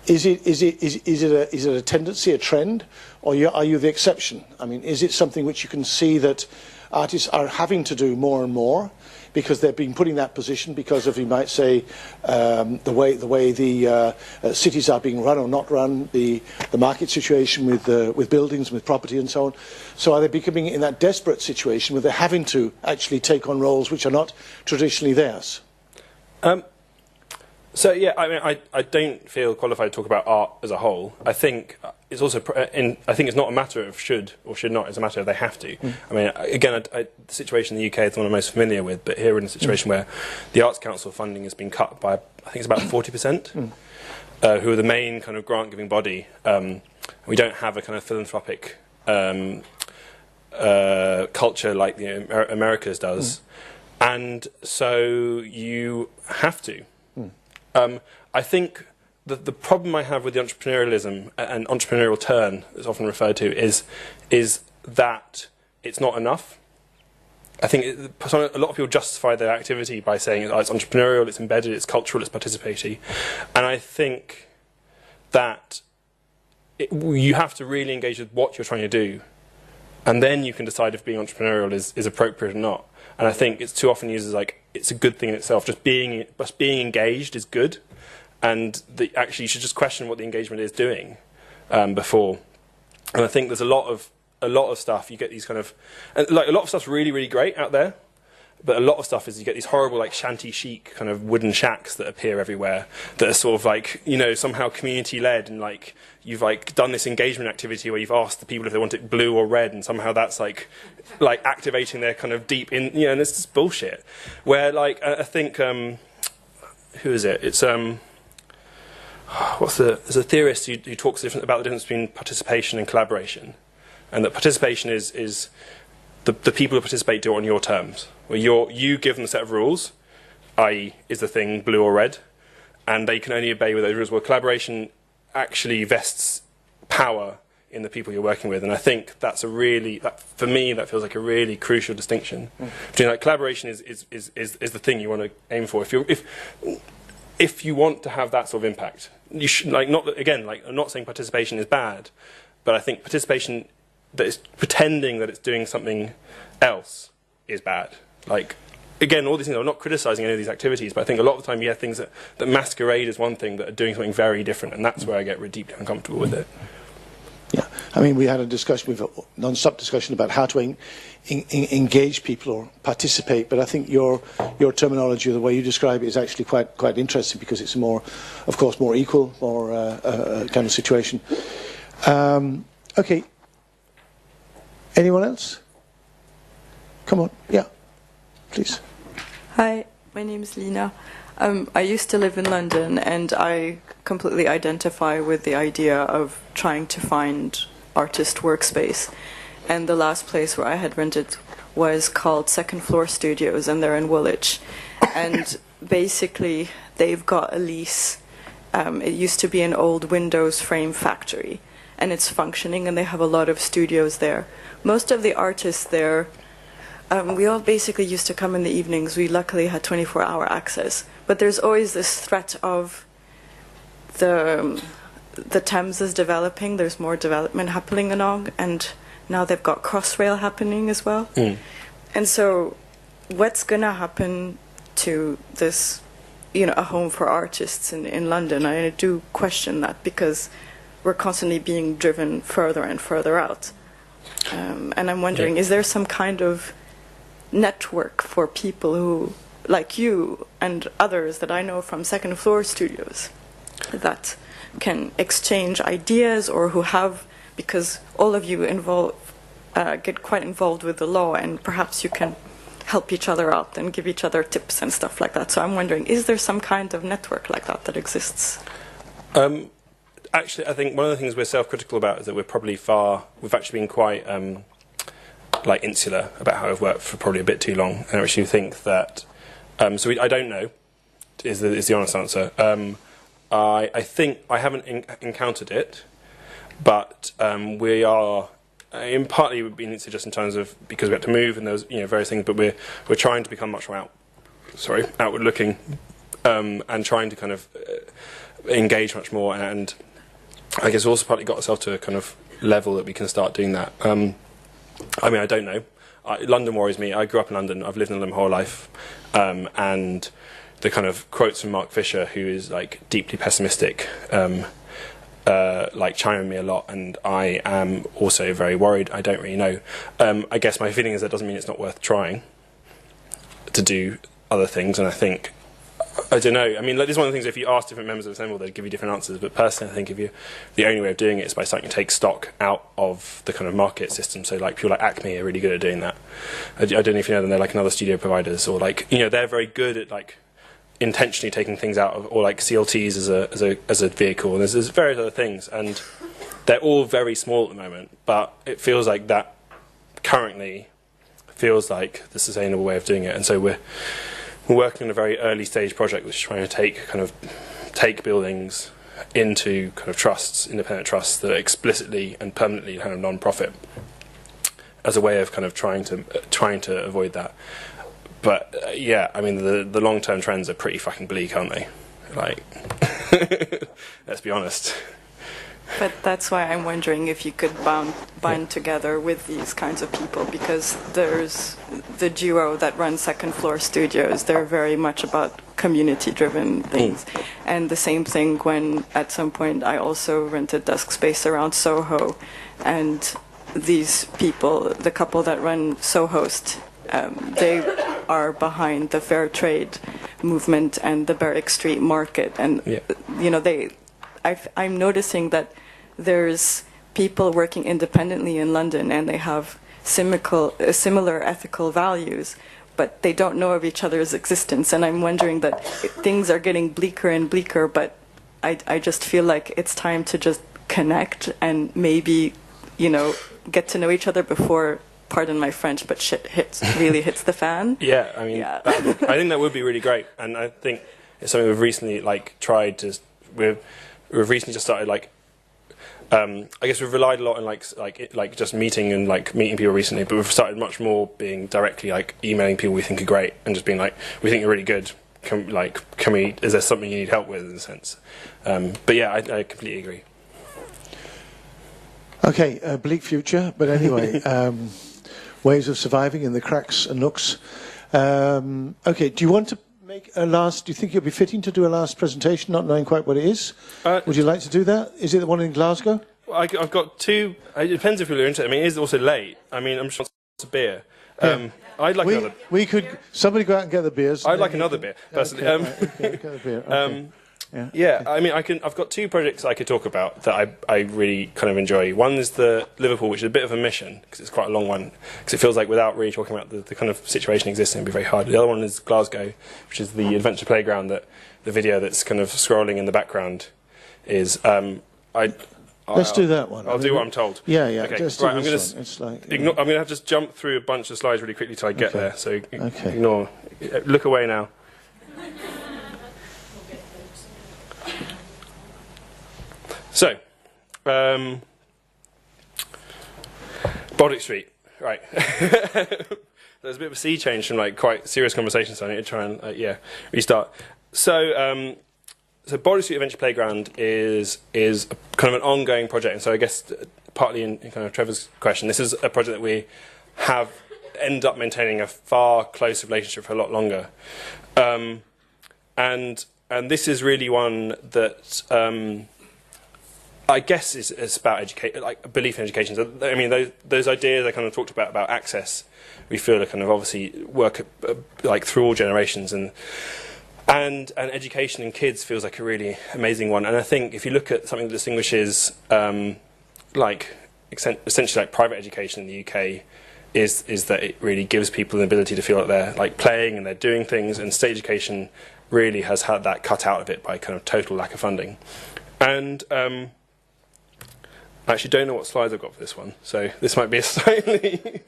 Is it a tendency, a trend, or are you the exception? I mean, is it something which you can see that artists are having to do more and more because they've been put in that position because of, you might say, the way the cities are being run or not run, the market situation with buildings, with property and so on. So are they becoming in that desperate situation where they're having to actually take on roles which are not traditionally theirs? So yeah, I mean, I don't feel qualified to talk about art as a whole. I think it's also, I think it's not a matter of should or should not. It's a matter of they have to. I mean, again, the situation in the UK is the one I'm most familiar with. But here we're in a situation where the Arts Council funding has been cut by, I think it's about 40%. Who are the main kind of grant-giving body. We don't have a kind of philanthropic culture like the Americas does, and so you have to. I think the problem I have with the entrepreneurialism and entrepreneurial turn, that's often referred to, is that it's not enough. I think a lot of people justify their activity by saying, oh, it's entrepreneurial, it's embedded, it's cultural, it's participatory. And I think that you have to really engage with what you're trying to do, and then you can decide if being entrepreneurial is appropriate or not. And I think it's too often used as like, it's a good thing in itself. Just being engaged is good, and actually you should just question what the engagement is doing before. And I think there's a lot of stuff. You get these kind of, and like a lot of stuff's really, really great out there, but a lot of stuff is you get these horrible like shanty chic kind of wooden shacks that appear everywhere that are sort of like, you know, somehow community led, and like you've like done this engagement activity where you've asked the people if they want it blue or red, and somehow that's like activating their kind of deep in, you know, and it's just bullshit. Where like I think who is it? It's there's a theorist who talks about the difference between participation and collaboration. And that participation is the people who participate do it on your terms. Where you give them a set of rules, i.e. is the thing blue or red, and they can only obey with those rules. Well, collaboration actually vests power in the people you're working with, and I think that's for me, that feels like a really crucial distinction. Between like collaboration is the thing you want to aim for. If you want to have that sort of impact, you should I'm not saying participation is bad, but I think participation that is pretending that it's doing something else is bad. Like, again, all these things, I'm not criticising any of these activities, but I think a lot of the time you have things that masquerade as one thing that are doing something very different, and that's where I get really deeply uncomfortable with it. Yeah, I mean, we had a discussion, we've a non-stop discussion about how to engage people or participate, but I think your terminology, the way you describe it, is actually quite interesting, because it's of course, more equal, more kind of situation. Okay. Anyone else? Come on, yeah, please. Hi, my name is Lina. I used to live in London, and I completely identify with the idea of trying to find artist workspace. And the last place where I had rented was called Second Floor Studios, and they're in Woolwich. And basically, they've got a lease. It used to be an old Windows frame factory, and it's functioning, and they have a lot of studios there. Most of the artists there, we all basically used to come in the evenings. We luckily had 24-hour access. But there's always this threat of the Thames is developing. There's more development happening along, and now they've got Crossrail happening as well. And so what's going to happen to this, you know, a home for artists in London? I do question that, because we're constantly being driven further and further out. And I'm wondering, is there some kind of network for people who, like you and others that I know from Second Floor Studios, that can exchange ideas, or who have, because all of you get quite involved with the law, and perhaps you can help each other out and give each other tips and stuff like that. So I'm wondering, is there some kind of network like that exists? Actually, I think one of the things we're self-critical about is that we've actually been quite like insular about how we've worked for probably a bit too long, and I actually think that I don't know is the honest answer. I think I haven't encountered it, but we are partly we've been insular just in terms of because we had to move and there's various things, but we're trying to become much more outward looking and trying to kind of engage much more, and I guess also partly got ourselves to a kind of level that we can start doing that. I mean, I don't know. London worries me. I grew up in London. I've lived in London my whole life, and the kind of quotes from Mark Fisher, who is like deeply pessimistic, like chime me a lot, and I am also very worried. I don't really know. I guess my feeling is that doesn't mean it's not worth trying to do other things, and I think. I don't know. I mean, like, this is one of the things, if you ask different members of the Assembly, they'd give you different answers. But personally, I think the only way of doing it is by starting to take stock out of the kind of market system. So, like, people like Acme are really good at doing that. I don't know if you know them. They're like another studio providers, or like, they're very good at like intentionally taking things out of, or like CLTs as a vehicle. And there's various other things, and they're all very small at the moment. But it feels like that currently feels like the sustainable way of doing it, and so we're working on a very early stage project which is trying to take buildings into kind of trusts, independent trusts that are explicitly and permanently kind of non-profit, as a way of kind of trying to avoid that. But yeah, I mean the long-term trends are pretty fucking bleak, aren't they? Like, let's be honest. But that's why I'm wondering if you could bind together with these kinds of people, because there's the duo that runs Second Floor Studios. They're very much about community-driven things. And the same thing when, at some point, I also rented desk space around Soho. And these people, the couple that run Sohost, they are behind the fair trade movement and the Berwick Street Market. And, you know, I'm noticing that there's people working independently in London and they have similar ethical values, but they don't know of each other's existence. And I'm wondering that things are getting bleaker and bleaker, but I just feel like it's time to just connect and maybe, you know, get to know each other before, pardon my French, but shit really hits the fan. Yeah, I mean, I think that would be really great. And I think it's something we've recently, like, we've recently just started, like, I guess we've relied a lot on like just meeting people recently, but we've started much more being directly like emailing people we think are great and just being like, we think you're really good. Is there something you need help with, in a sense? But yeah, I completely agree. Okay, bleak future, but anyway, ways of surviving in the cracks and nooks. Okay, do you want to make a last? Do you think it'd be fitting to do a last presentation, not knowing quite what it is? Would you like to do that? Is it the one in Glasgow? Well, I've got two. It depends if you're interested. I mean, it is also late. I mean, I'm sure it's a beer. I'd like another. We could. Somebody go out and get the beers. I'd like another beer, personally. Okay, get the beer. Okay. Yeah, I mean, I've got two projects I could talk about that I really kind of enjoy. One is the Liverpool, which is a bit of a mission because it's quite a long one. Because it feels like without really talking about the kind of situation existing, it'd be very hard. The other one is Glasgow, which is the adventure playground that the video that's kind of scrolling in the background is. Let's do that one. I'll do what I'm told. Yeah. Okay. Just right, do this one. It's like, I'm going to have to just jump through a bunch of slides really quickly till I get there. So okay. Ignore. Look away now. So, Baltic Street, right. There's a bit of a sea change from like quite serious conversations, so I need to try and restart. So, Baltic Street Adventure Playground is kind of an ongoing project, and so I guess partly in kind of Trevor's question, this is a project that we have ended up maintaining a far closer relationship for a lot longer, and this is really one that. I guess it's about like belief in education. I mean, those ideas I kind of talked about access, we feel are kind of obviously work like through all generations, and education in kids feels like a really amazing one. And I think if you look at something that distinguishes like essentially like private education in the UK, is that it really gives people the ability to feel like they're like playing and they're doing things, and state education really has had that cut out of it by kind of total lack of funding. And I actually don't know what slides I've got for this one, so this might be a slightly.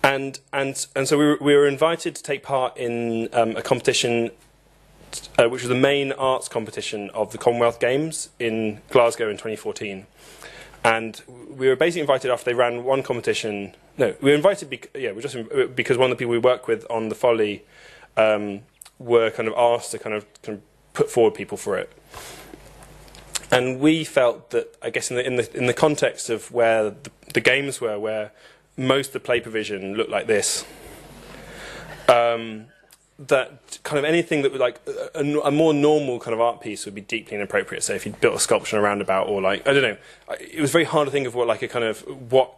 And so we were invited to take part in a competition, which was the main arts competition of the Commonwealth Games in Glasgow in 2014. And we were basically invited after they ran one competition. No, we were invited. Because one of the people we work with on the Folly were kind of asked to kind of put forward people for it. And we felt that, I guess, in the context of where the games were, where most of the play provision looked like this, that kind of anything that would like a more normal kind of art piece would be deeply inappropriate. So if you built a sculpture on a roundabout, or like I don't know, it was very hard to think of what like a kind of what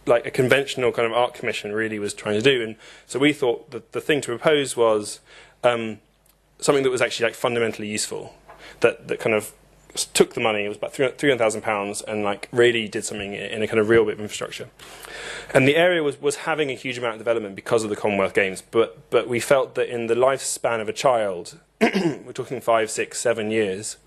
like a conventional kind of art commission really was trying to do. And so we thought that the thing to propose was something that was actually like fundamentally useful. That kind of took the money. It was about £300,000, and like really did something in a kind of real bit of infrastructure. And the area was having a huge amount of development because of the Commonwealth Games. But we felt that in the lifespan of a child, we're talking 5, 6, 7 years.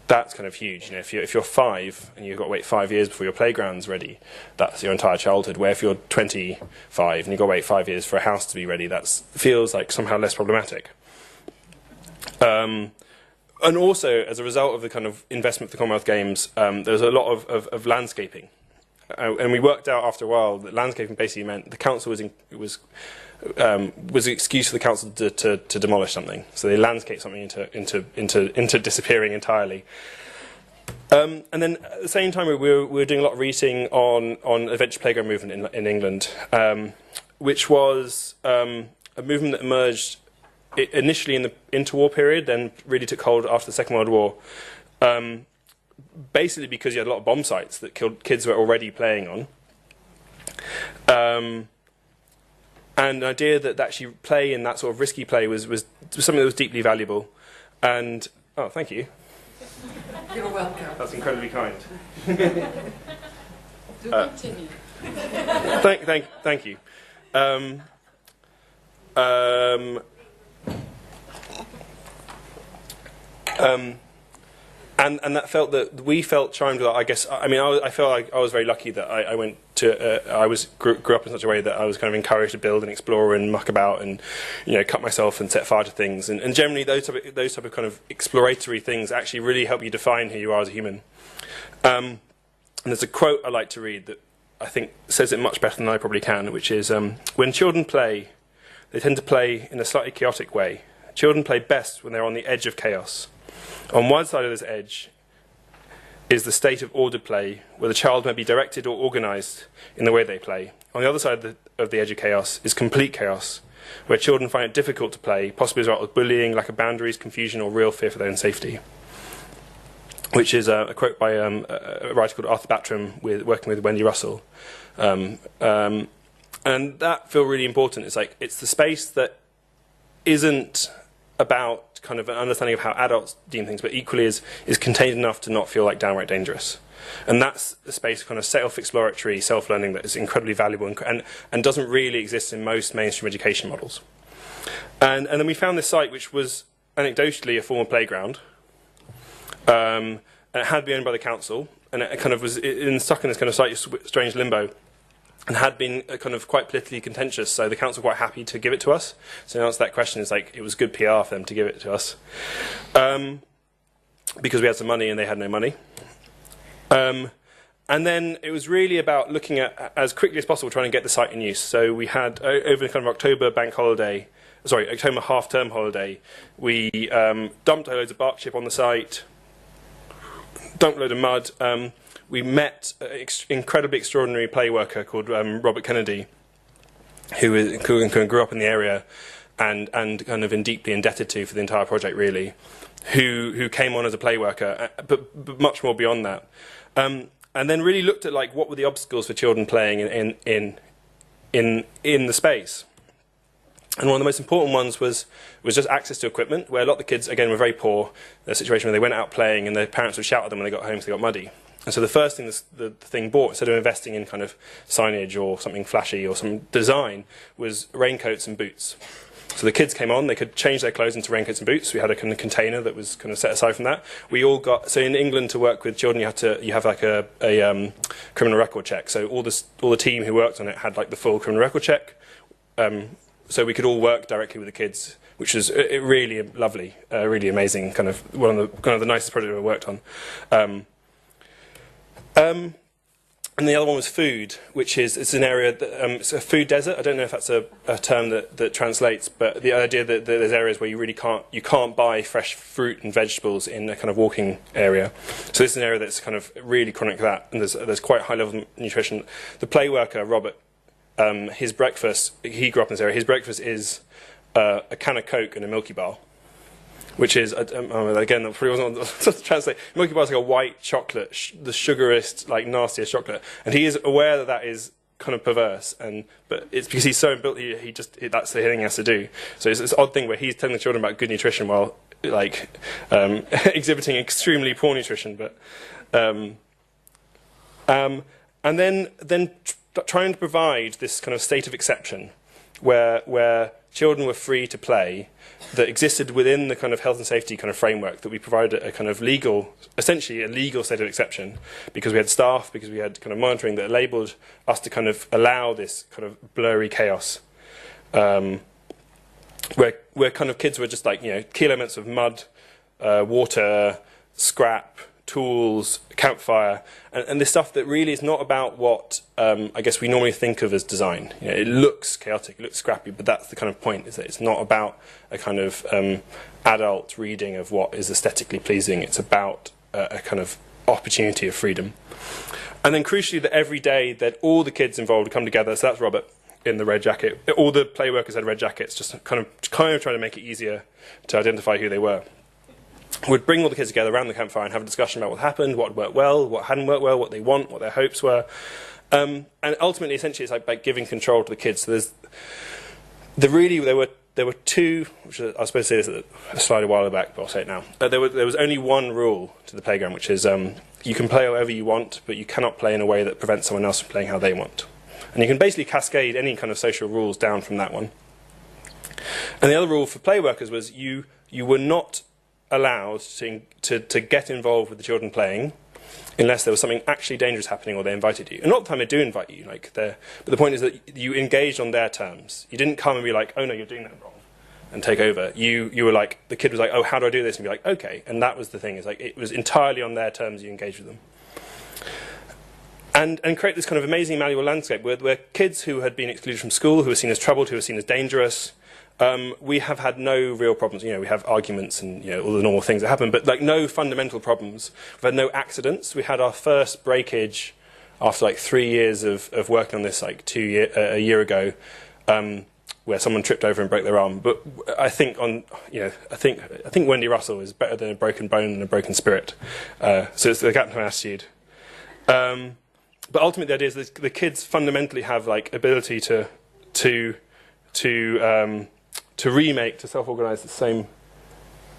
That's kind of huge. You know, if you're 5 and you've got to wait 5 years before your playground's ready, that's your entire childhood. Where if you're 25 and you've got to wait 5 years for a house to be ready, that feels like somehow less problematic. And also, as a result of the kind of investment for the Commonwealth Games, there was a lot of landscaping. And we worked out after a while that landscaping basically meant the council was an excuse for the council to demolish something. So they landscaped something into disappearing entirely. And then at the same time, we were doing a lot of reading on adventure playground movement in England, which was a movement that emerged initially in the interwar period, then really took hold after the Second World War. Basically because you had a lot of bomb sites that killed kids who were already playing on. And the idea that actually play in that sort of risky play was something that was deeply valuable. And, oh, thank you. You're welcome. That's incredibly kind. Do continue. Thank you. And that felt that we felt chimed with. I guess I felt like I was very lucky that I went to grew up in such a way that I was kind of encouraged to build and explore and muck about and cut myself and set fire to things, and generally those type of kind of exploratory things actually really help you define who you are as a human. And there's a quote I like to read that I think says it much better than I probably can, which is when children play, they tend to play in a slightly chaotic way. Children play best when they're on the edge of chaos. On one side of this edge is the state of ordered play, where the child may be directed or organised in the way they play. On the other side of the edge of chaos is complete chaos, where children find it difficult to play, possibly as a result of bullying, lack of boundaries, confusion, or real fear for their own safety. Which is a quote by a writer called Arthur Batram, working with Wendy Russell. And that felt really important. It's the space that isn't about kind of an understanding of how adults deem things, but equally is contained enough to not feel like downright dangerous. And that's the space of kind of self-exploratory, self-learning that is incredibly valuable and doesn't really exist in most mainstream education models. And then we found this site, which was anecdotally a former playground, and it had been owned by the council, and it kind of was stuck in this kind of slightly strange limbo, and had been kind of quite politically contentious, so the council were quite happy to give it to us. So the answer to that question is it was good PR for them to give it to us, because we had some money and they had no money. And then it was really about looking at, as quickly as possible, trying to get the site in use. So we had, over the kind of October half-term holiday, we dumped loads of bark chip on the site, dumped a load of mud. We met an incredibly extraordinary play worker called Robert Kennedy, who grew up in the area and kind of deeply indebted to for the entire project, really, who came on as a play worker, but much more beyond that. And then really looked at what were the obstacles for children playing in the space. And one of the most important ones was just access to equipment, where a lot of the kids, again, were very poor. A situation where they went out playing and their parents would shout at them when they got home because they got muddy. And so the first thing the thing bought, instead of investing in kind of signage or something flashy or some design, was raincoats and boots. So the kids came on, they could change their clothes into raincoats and boots. We had a kind of container that was kind of set aside from that. We all got, so in England to work with children, you have like a criminal record check. So all the team who worked on it had the full criminal record check. So we could all work directly with the kids, which was really lovely, really amazing, kind of one of the nicest projects I've ever worked on. And the other one was food, which it's an area that, it's a food desert. I don't know if that's a term that translates, but the idea that there's areas where you can't buy fresh fruit and vegetables in a kind of walking area. So this is an area that's kind of really chronic that, and there's quite high level of nutrition. The play worker, Robert, his breakfast, he grew up in this area, his breakfast is a can of Coke and a Milky Bar. Which is, again, that probably wasn't to translate. Milky Bar is like a white chocolate, the sugariest, nastiest chocolate. And he is aware that is kind of perverse, but it's because he's so inbuilt, that's the thing he has to do. So it's this odd thing where he's telling the children about good nutrition while, exhibiting extremely poor nutrition. But, and then trying to provide this kind of state of exception where children were free to play, that existed within the kind of health and safety kind of framework, that we provided a kind of essentially a legal state of exception, because we had staff, because we had kind of monitoring that enabled us to kind of allow this kind of blurry chaos. And where kind of kids were just like, you know, kilometers of mud, water, scrap, tools, campfire, and this stuff that really is not about what I guess we normally think of as design. You know, it looks chaotic, it looks scrappy, but that's the kind of point, is that it's not about a kind of adult reading of what is aesthetically pleasing. It's about a kind of opportunity of freedom. And then crucially, that every day that all the kids involved would come together. So that's Robert in the red jacket. All the play workers had red jackets, just kind of trying to make it easier to identify who they were. Would bring all the kids together around the campfire and have a discussion about what happened, what worked well, what hadn't worked well, what they want, what their hopes were. And ultimately, essentially, it's like giving control to the kids. So there were two, which I was supposed to say this at a slide a while back, but I'll say it now. There was only one rule to the playground, which is you can play however you want, but you cannot play in a way that prevents someone else from playing how they want. And you can basically cascade any kind of social rules down from that one. And the other rule for play workers was you were not allowed to get involved with the children playing unless there was something actually dangerous happening or they invited you. And not the time they do invite you, but the point is that you engaged on their terms. You didn't come and be like, oh no, you're doing that wrong, and take over. You were like, the kid was like, oh, how do I do this? And be like, okay. And that was the thing, is like it was entirely on their terms you engaged with them. And create this kind of amazing malleable landscape where kids who had been excluded from school, who were seen as troubled, who were seen as dangerous, we have had no real problems. You know, we have arguments and, you know, all the normal things that happen, but like no fundamental problems. We've had no accidents. We had our first breakage after like 3 years of working on this, like a year ago, where someone tripped over and broke their arm. But I think I think Wendy Russell is better than a broken bone and a broken spirit. So it's the captain attitude. But ultimately, the idea is that the kids fundamentally have like ability to remake, to self-organize the same.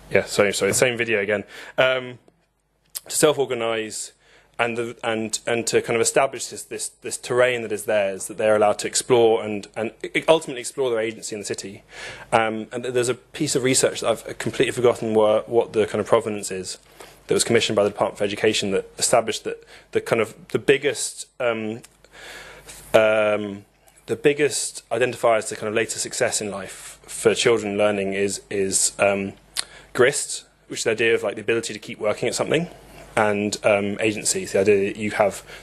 Yeah, sorry, same video again. To self-organize and to kind of establish this terrain that is theirs, that they're allowed to explore and ultimately explore their agency in the city. And there's a piece of research that I've completely forgotten what the kind of provenance is, that was commissioned by the Department of Education, that established that the biggest identifiers to kind of later success in life for children learning is grist, which is the idea of like the ability to keep working at something, and agency, the idea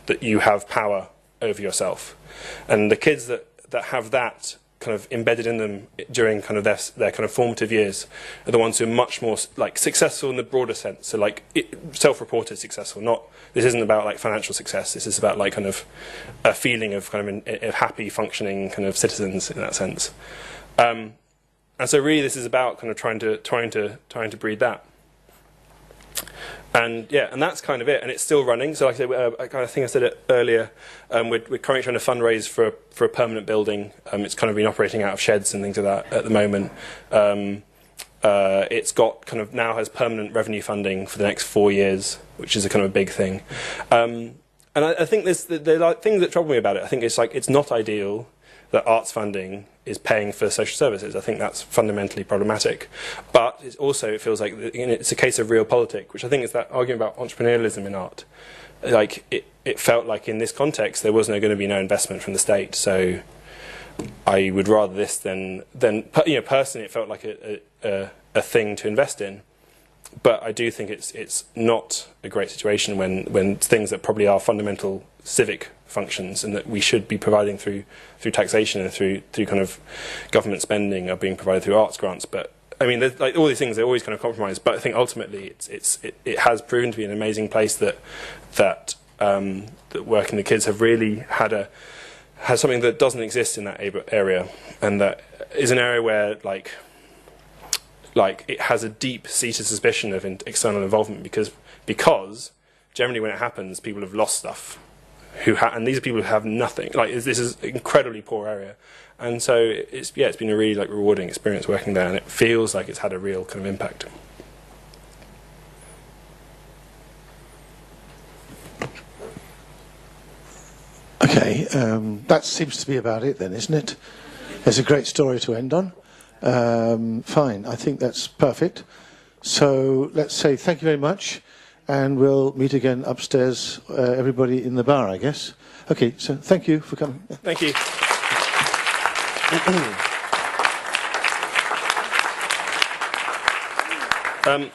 that you have power over yourself. And the kids that have that kind of embedded in them during kind of their kind of formative years are the ones who are much more like successful in the broader sense. So like self-reported successful. This isn't about like financial success. This is about like kind of a feeling of kind of happy, functioning kind of citizens in that sense. And so really, this is about kind of trying to breed that. And yeah, and that's kind of it, and it's still running. So like I said, I think I said it earlier, we're currently trying to fundraise for a permanent building. It's kind of been operating out of sheds and things like that at the moment. It's got kind of now has permanent revenue funding for the next 4 years, which is a kind of a big thing. And I think there are things that trouble me about it. I think it's not ideal that arts funding is paying for social services. I think that's fundamentally problematic. But it feels like it's a case of realpolitik, which I think is that argument about entrepreneurialism in art. Like it felt like in this context there was going to be no investment from the state. So I would rather this than personally it felt like a thing to invest in. But I do think it's not a great situation when things that probably are fundamental civic functions and that we should be providing through taxation and through kind of government spending are being provided through arts grants. But I mean, like all these things, they're always kind of compromised. But I think ultimately, it has proven to be an amazing place that working the kids have really has something that doesn't exist in that area, and that is an area where like it has a deep-seated suspicion of external involvement because generally when it happens, people have lost stuff. And these are people who have nothing. Like this is an incredibly poor area, and so it's been a really like rewarding experience working there, and it feels like it's had a real kind of impact. Okay, that seems to be about it then, isn't it? It's a great story to end on. Fine, I think that's perfect. So let's say thank you very much. And we'll meet again upstairs, everybody in the bar, I guess. Okay, so thank you for coming. Thank you. Um,